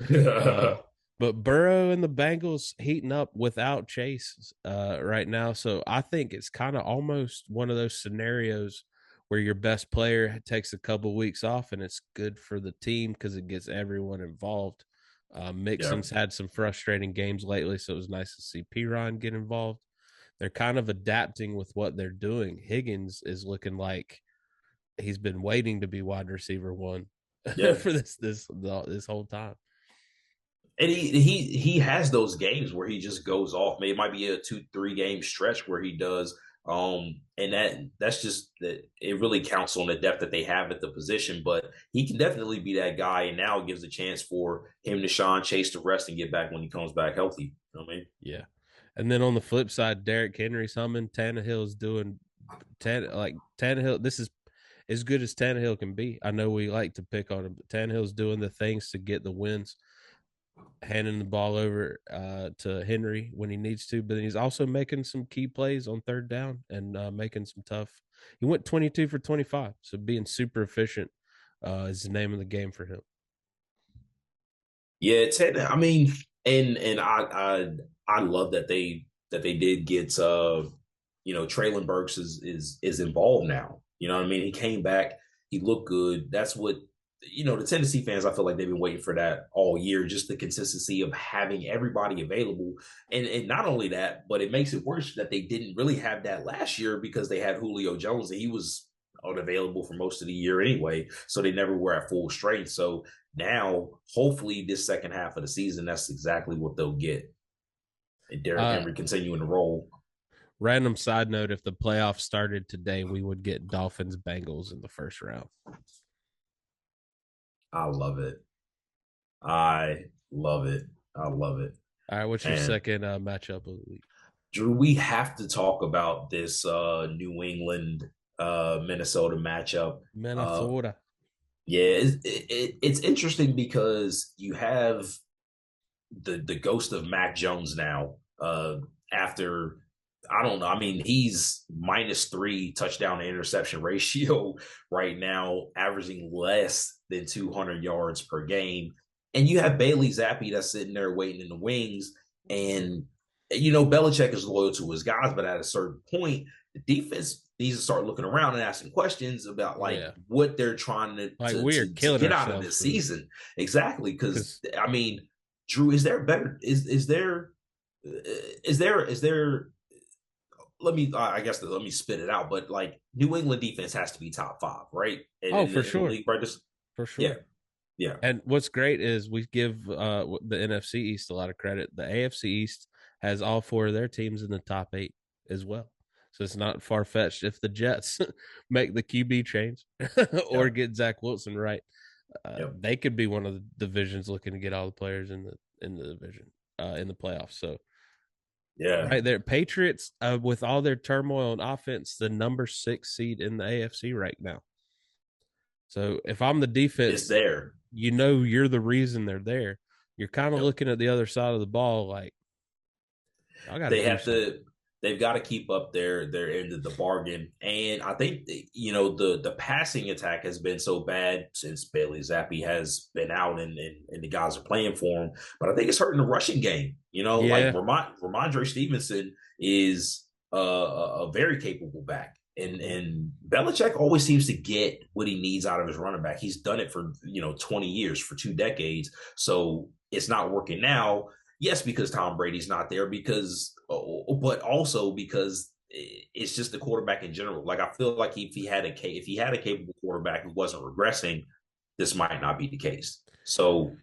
yeah. but Burrow and the Bengals heating up without Chase right now. So I think it's kind of almost one of those scenarios where your best player takes a couple weeks off and it's good for the team because it gets everyone involved. Yeah. Mixon's had some frustrating games lately, so it was nice to see Piron get involved. They're kind of adapting with what they're doing. Higgins is looking like he's been waiting to be wide receiver one Yeah. for this whole time. And he has those games where he just goes off. Maybe it might be a 2-3 game stretch where he does. And that's just that it really counts on the depth that they have at the position. But he can definitely be that guy, and now it gives a chance for him to Sean Chase to rest and get back when he comes back healthy. You know what I mean? Yeah. And then on the flip side, Derrick Henry's humming. Tannehill's doing Tannehill. This is as good as Tannehill can be. I know we like to pick on him, but Tannehill's doing the things to get the wins, handing the ball over to Henry when he needs to, but he's also making some key plays on third down and making some tough. He went 22 for 25, so being super efficient is the name of the game for him. Yeah, I mean, and I love that they did get Traylon Burks is involved now. You know what I mean? He came back, he looked good. That's what the Tennessee fans, I feel like they've been waiting for that all year, just the consistency of having everybody available. And not only that, but it makes it worse that they didn't really have that last year because they had Julio Jones and he was unavailable for most of the year anyway. So they never were at full strength. So now, hopefully, this second half of the season, that's exactly what they'll get. And Derrick Henry continuing to roll. Random side note: if the playoffs started today, we would get Dolphins Bengals in the first round. I love it. I love it. I love it. All right, what's your And second matchup of the week? Drew, we have to talk about this New England Minnesota matchup. Uh, Minnesota. yeah, it's interesting because you have the ghost of Mac Jones now. After I don't know, I mean, he's -3 touchdown to interception ratio right now, averaging less than 200 yards per game. And you have Bailey Zappi that's sitting there waiting in the wings. And Belichick is loyal to his guys, but at a certain point, the defense needs to start looking around and asking questions about like Yeah, what they're trying like to we are to, to killing get out of ourselves this for season. Exactly, because because I mean, Drew, is there better? Is there? Let me, I guess, let me spit it out. But like New England defense has to be top five, right? In, oh, in, for the, in the sure, league, right? Just for yeah, sure. yeah, And what's great is we give the NFC East a lot of credit. The AFC East has all four of their teams in the top eight as well. So it's not far fetched if the Jets make the QB change or yeah, get Zach Wilson right. yeah, They could be one of the divisions looking to get all the players in the division in the playoffs. So yeah. right there, Patriots with all their turmoil and offense, the number 6 seed in the AFC right now. So if I'm the It's defense, there. you're the reason they're there. You're kind of Yep. looking at the other side of the ball like, I got to They do have something. to. They've got to keep up their end of the bargain, and I think the passing attack has been so bad since Bailey Zappi has been out and the guys are playing for him. But I think it's hurting the rushing game. Like Yeah. Ramondre Stevenson is a very capable back, and Belichick always seems to get what he needs out of his running back. He's done it for 20 years, for 2 decades. So it's not working now. Yes, because Tom Brady's not there, but also because it's just the quarterback in general. Like I feel like if he had a capable quarterback who wasn't regressing, this might not be the case. So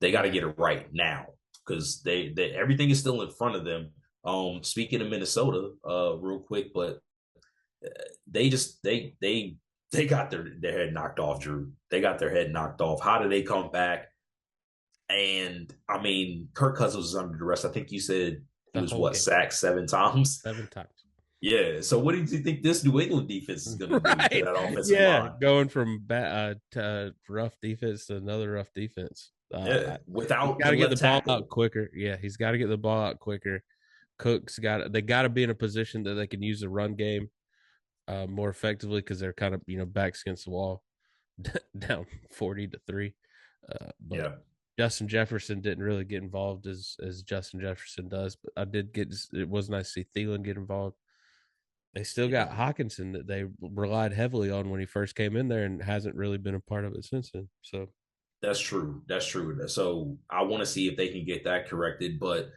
they got to Yeah. get it right now because they everything is still in front of them. Speaking of Minnesota, real quick, but they just they got their head knocked off, Drew. They got their head knocked off. How do they come back? And I mean, Kirk Cousins was under duress. I think you said he The was whole what, game, sacked 7 times. 7 times. Yeah. So what do you think this New England defense is going to do to Right. that offensive Yeah. line? Going from rough defense to another rough defense. Yeah, He's without got the to get left the ball out tackle. quicker. Yeah. He's got to get the ball out quicker. They got to be in a position that they can use the run game more effectively because they're kind of, backs against the wall down 40-3. But Yeah, Justin Jefferson didn't really get involved as Justin Jefferson does. But it was nice to see Thielen get involved. They still yeah. got Hawkinson that they relied heavily on when he first came in there and hasn't really been a part of it since then. So That's true. That's true. So I want to see if they can get that corrected. But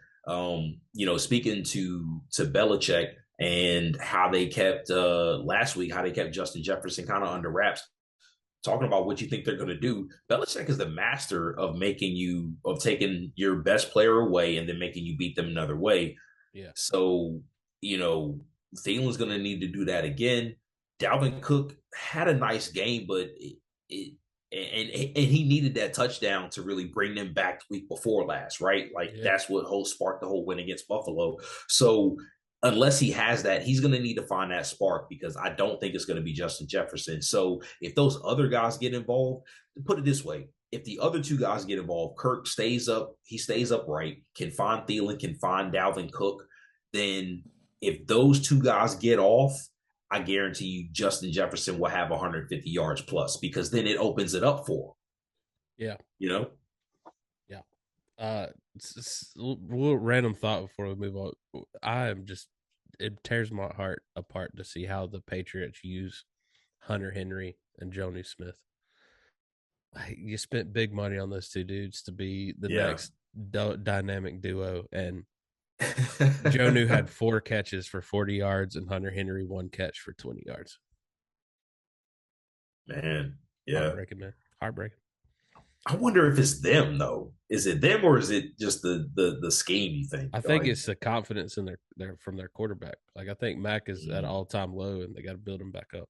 speaking to Belichick and how they kept last week, how they kept Justin Jefferson kind of under wraps, talking about what you think they're going to do. Belichick is the master of taking your best player away and then making you beat them another way. yeah, So, you know, Thielen's going to need to do that again. Dalvin Cook had a nice game, but and he needed that touchdown to really bring them back the week before last, right? Like yeah, that's what whole sparked the whole win against Buffalo. So unless he has that, he's going to need to find that spark because I don't think it's going to be Justin Jefferson. So if those other guys get involved, put it this way. If the other two guys get involved, Kirk stays up, he stays upright, can find Thielen, can find Dalvin Cook, then if those two guys get off, I guarantee you Justin Jefferson will have 150 yards plus because then it opens it up for him, yeah, you know? yeah. It's a little random thought before we move on. I am just it tears my heart apart to see how the Patriots use Hunter Henry and Joni Smith. You spent big money on those two dudes to be the Yeah. next dynamic duo, and Jonu had 4 catches for 40 yards, and Hunter Henry 1 catch for 20 yards. Man, yeah. Heartbreaking, man. Heartbreaking. I wonder if it's them though. Is it them or is it just the scheme? You think I think like it's the confidence in their from their quarterback. Like I think Mac is at mm, all time low, and they got to build him back up.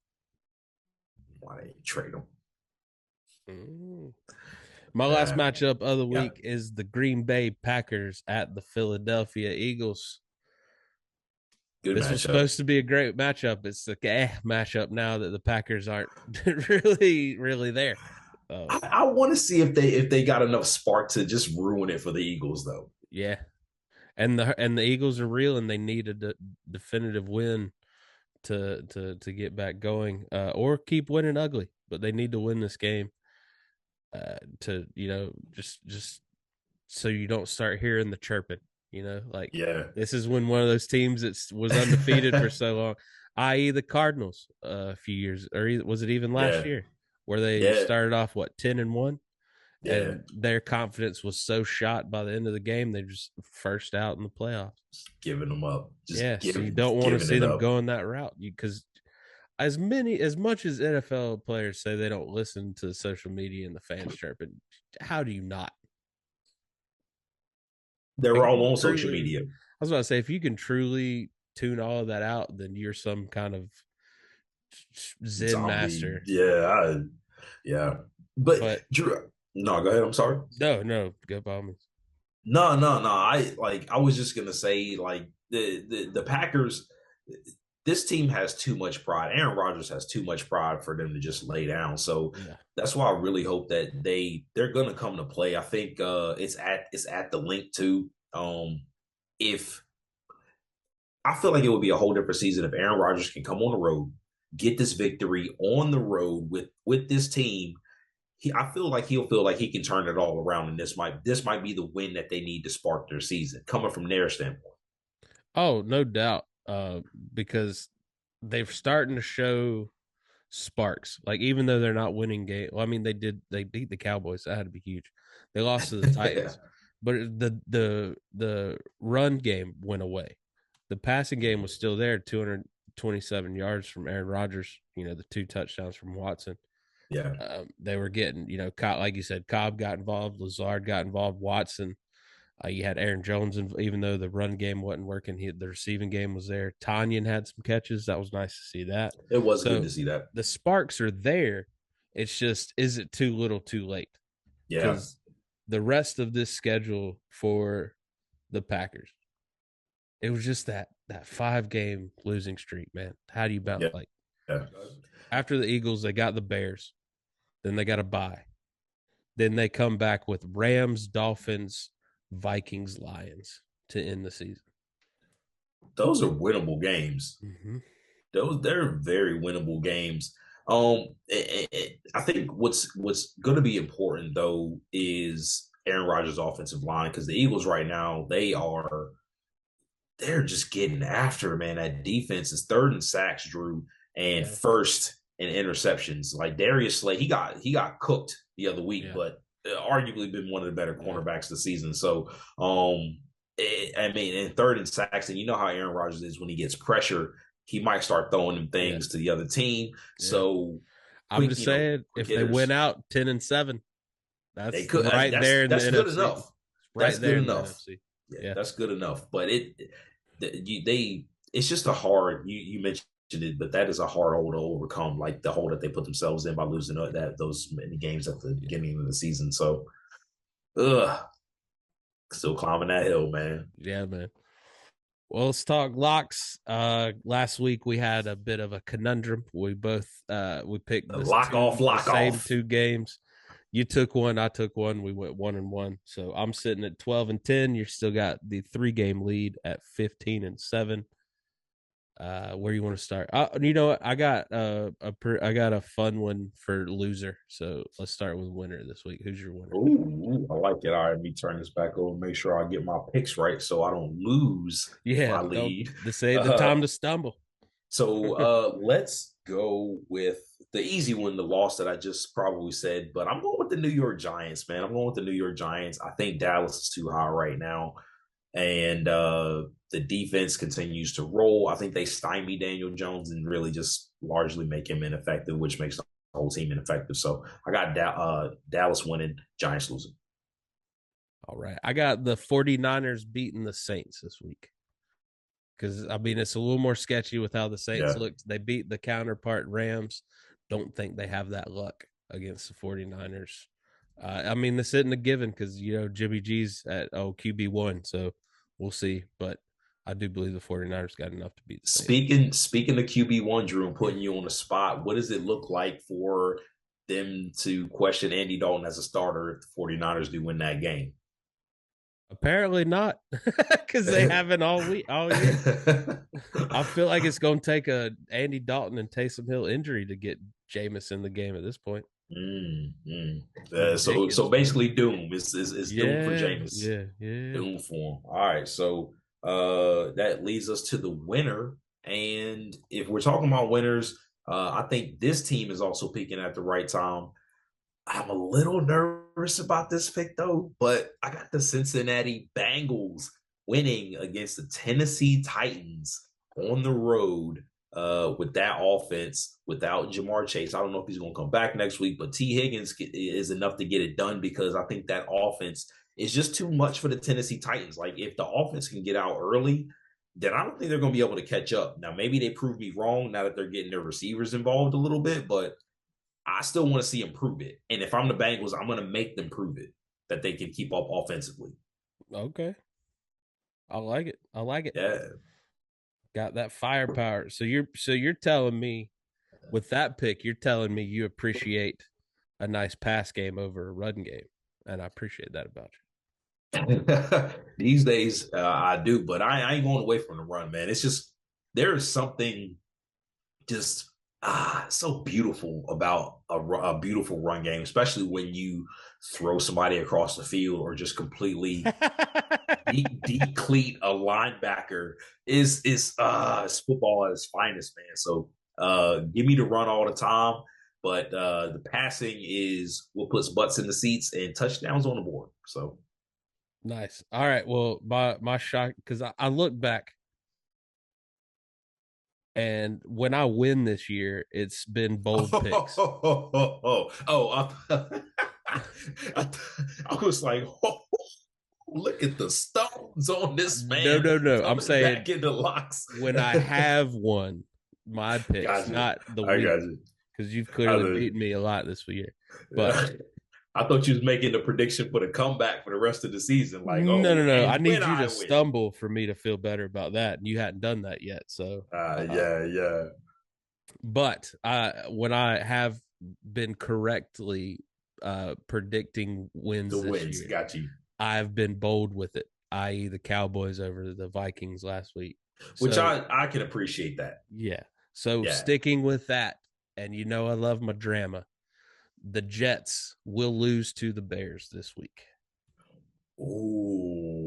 why they trade them? Mm. My last Uh, matchup of the yeah, week is the Green Bay Packers at the Philadelphia Eagles. good This was matchup. supposed to be a great matchup. It's the matchup now that the Packers aren't really there. I want to see if they got enough spark to just ruin it for the Eagles though. Yeah, and the Eagles are real, and they need a definitive win to get back going, or keep winning ugly. But they need to win this game to just so you don't start hearing the chirping. Like Yeah, this is when one of those teams that was undefeated for so long, i.e., the Cardinals, a few years, or was it even last yeah, year, where they yeah, started off 10-1, yeah. and their confidence was so shot by the end of the game they just first out in the playoffs. Just giving them up, Yeah, just so you giving don't want to giving see it them up. going that route because as much as NFL players say they don't listen to social media and the fans chirping, how do you not? Like They're if all you on social truly, media. I was about to say, if you can truly tune all of that out, then you're some kind of Zen Zombie. master. Yeah. But But Drew, no, go ahead. I'm sorry. no, no, go by me. No. I was just gonna say like the Packers. This team has too much pride. Aaron Rodgers has too much pride for them to just lay down. So Yeah. that's why I really hope that they're gonna come to play. I think it's at the link too. If I feel like it would be a whole different season if Aaron Rodgers can come on the road, get this victory on the road with this team. I feel like he'll feel like he can turn it all around, and this might be the win that they need to spark their season coming from their standpoint. Oh, no doubt. Because they're starting to show sparks. Like even though they're not winning game, well, I mean they beat the Cowboys. That had to be huge. They lost to the Yeah, Titans, but the run game went away. The passing game was still there. 227 yards from Aaron Rodgers. The two touchdowns from Watson. yeah. They were getting, like you said, Cobb got involved, Lazard got involved, Watson. You had Aaron Jones, and even though the run game wasn't working, the receiving game was there. Tanyan had some catches. That was nice to see that. It was good So to see that. the sparks are there. It's just, is it too little, too late? Yeah, Because the rest of this schedule for the Packers, it was just that 5-game losing streak, man. How do you bounce? yeah, Like yeah. after the Eagles, they got the Bears, then they got a bye, then they come back with Rams, Dolphins, Vikings, Lions to end the season. Those are winnable games. Mm-hmm. They're very winnable games. I think what's going to be important though is Aaron Rodgers' offensive line because the Eagles right now they're just getting after it, man. That defense is third in sacks, Drew, and Yeah. first in interceptions. Like Darius Slay, he got cooked the other week, Yeah. but arguably been one of the better Yeah. cornerbacks of the season. So, I mean, and third in sacks, and you know how Aaron Rodgers is when he gets pressure, he might start throwing them Yeah. things to the other team. Yeah. So I'm quick, just saying, quick if they win hitters, out 10-7, they that's could. right there in the That's good NFC. enough. It's right That's there good in the enough. NFC. Yeah, Yeah. that's good enough. But they it's just a hard. You mentioned it, but that is a hard hole to overcome. Like the hole that they put themselves in by losing those many games at the Yeah. beginning of the season. So, ugh, still climbing that hill, man. Yeah, man. Well, let's talk locks. Last week we had a bit of a conundrum. We both we picked the Lock same off. two games. You took one, I took one. We went 1-1. So I'm sitting at 12-10. You still got the 3-game lead at 15-7. Where you want to start? You know what? I got I got a fun one for loser. So let's start with winner this week. Who's your winner? Ooh, I like it. All right, let me turn this back over. Make sure I get my picks right so I don't lose Yeah, my don't lead. this ain't the Uh, time to stumble. let's go with the easy one, the loss that I just probably said, but I'm going with the New York Giants, man. I'm going with the New York Giants. I think Dallas is too high right now. And the defense continues to roll. I think they stymie Daniel Jones and really just largely make him ineffective, which makes whole team ineffective. So I got Dallas winning, Giants losing. All right. I got the 49ers beating the Saints this week. Because, I mean, it's a little more sketchy with how the Saints Yeah. looked. They beat the counterpart Rams. Don't think they have that luck against the 49ers. I mean, this isn't a given because, Jimmy G's at QB1. So we'll see. But I do believe the 49ers got enough to beat the Saints. Speaking of QB1, Drew, and putting you on the spot, what does it look like for them to question Andy Dalton as a starter if the 49ers do win that game? Apparently not, because they haven't all year. I feel like it's going to take a Andy Dalton and Taysom Hill injury to get Jameis in the game at this point. So basically, Doom is Doom for Yeah, Jameis. yeah. Doom for him. All right, so that leads us to the winner. And if we're talking about winners, I think this team is also peaking at the right time. I'm a little nervous about this pick though, but I got the Cincinnati Bengals winning against the Tennessee Titans on the road with that offense without Jamar Chase. I don't know if he's going to come back next week, but T. Higgins is enough to get it done because I think that offense is just too much for the Tennessee Titans. Like if the offense can get out early, then I don't think they're going to be able to catch up. Now, maybe they prove me wrong now that they're getting their receivers involved a little bit, but I still want to see him prove it. And if I'm the Bengals, I'm going to make them prove it that they can keep up offensively. Okay. I like it. Yeah. Got that firepower. So you're telling me with that pick, you're telling me you appreciate a nice pass game over a run game. And I appreciate that about you. These days, I do, but I ain't going away from the run, man. It's just, there is something just so beautiful about a beautiful run game, especially when you throw somebody across the field or just completely decleat a linebacker. Is football at its finest, man. So give me the run all the time, but the passing is what puts butts in the seats and touchdowns on the board. So nice. All right. Well, my shot, because I look back. And when I win this year, it's been bold picks. I was like, look at the stones on this man. No. I'm saying back in the locks. When I have won my picks, not the week, because you've clearly beaten me a lot this year. But I thought you was making the prediction for the comeback for the rest of the season. Like, no. I need you to stumble for me to feel better about that, and you hadn't done that yet. So, yeah. But when I have been correctly predicting wins this year, got you. I've been bold with it, i.e., the Cowboys over the Vikings last week. Which I can appreciate that. Yeah. So sticking with that, and I love my drama. The Jets will lose to the Bears this week. Oh,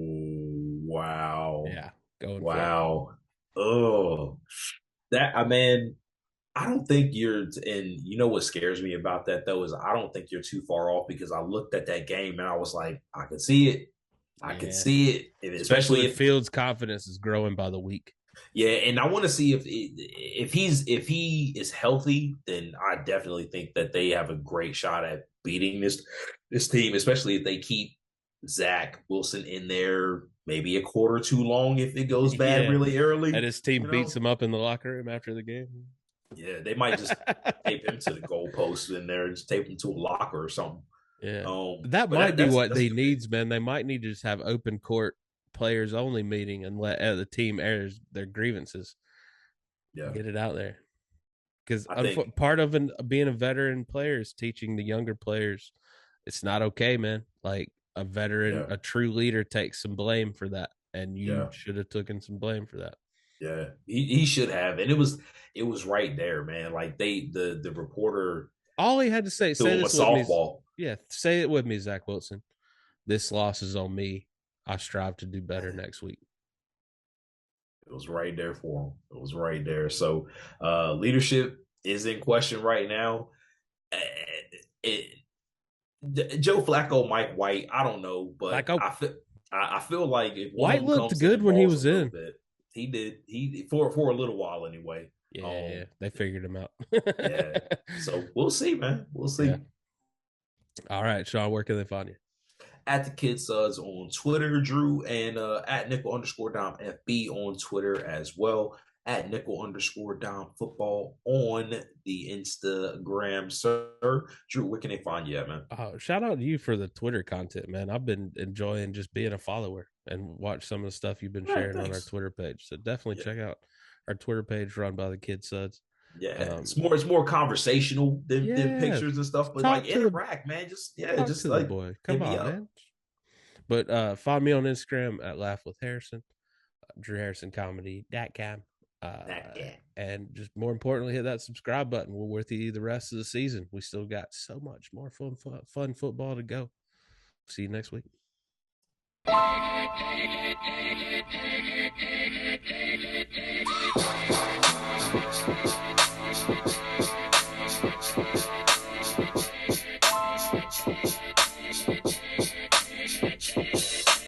wow. Yeah. Wow. Oh, I don't think and what scares me about that though is I don't think you're too far off because I looked at that game and I was like, I can see it. I can see it. And especially if Fields' confidence is growing by the week. Yeah, and I want to see if he is healthy, then I definitely think that they have a great shot at beating this team, especially if they keep Zach Wilson in there maybe a quarter too long if it goes bad really early. And his team beats him up in the locker room after the game. Yeah, they might just tape him to the goalpost in there and just tape him to a locker or something. Yeah, that might be what they needs, man. They might need to just have open court players only meeting and let the team air their grievances. Yeah, get it out there. Because part of being a veteran player is teaching the younger players it's not okay, man. Like a veteran, a true leader takes some blame for that, and you should have taken some blame for that. Yeah, he should have, and it was right there, man. Like the reporter, all he had to say this softball. With me. Yeah, say it with me, Zach Wilson. This loss is on me. I strive to do better next week. It was right there for him. It was right there. So leadership is in question right now. Joe Flacco, Mike White, I don't know, but I feel like if White looked good when he was in. He did. He for a little while anyway. Yeah, they figured him out. Yeah. So we'll see, man. We'll Yeah. see. All right, Shawn, where can they find you? At the Kid Suds on Twitter, Drew, and at nickel underscore dom FB on Twitter as well. At nickel underscore dom football on the Instagram, sir. Drew, where can they find you at, man? Shout out to you for the Twitter content, man. I've been enjoying just being a follower and watch some of the stuff you've been All right, sharing on our thanks. Twitter page. So definitely Yeah. check out our Twitter page run by the Kid Suds. Yeah, Um, it's more conversational than yeah, pictures and stuff, but like talk to the interact, man. talk Just to the like boy. hit Come me on, up. man. But find me on Instagram at Laugh with Harrison, DrewHarrisonComedy.com. Yeah. And just more importantly, hit that subscribe button. We're with you the rest of the season. We still got so much more fun football to go. See you next week.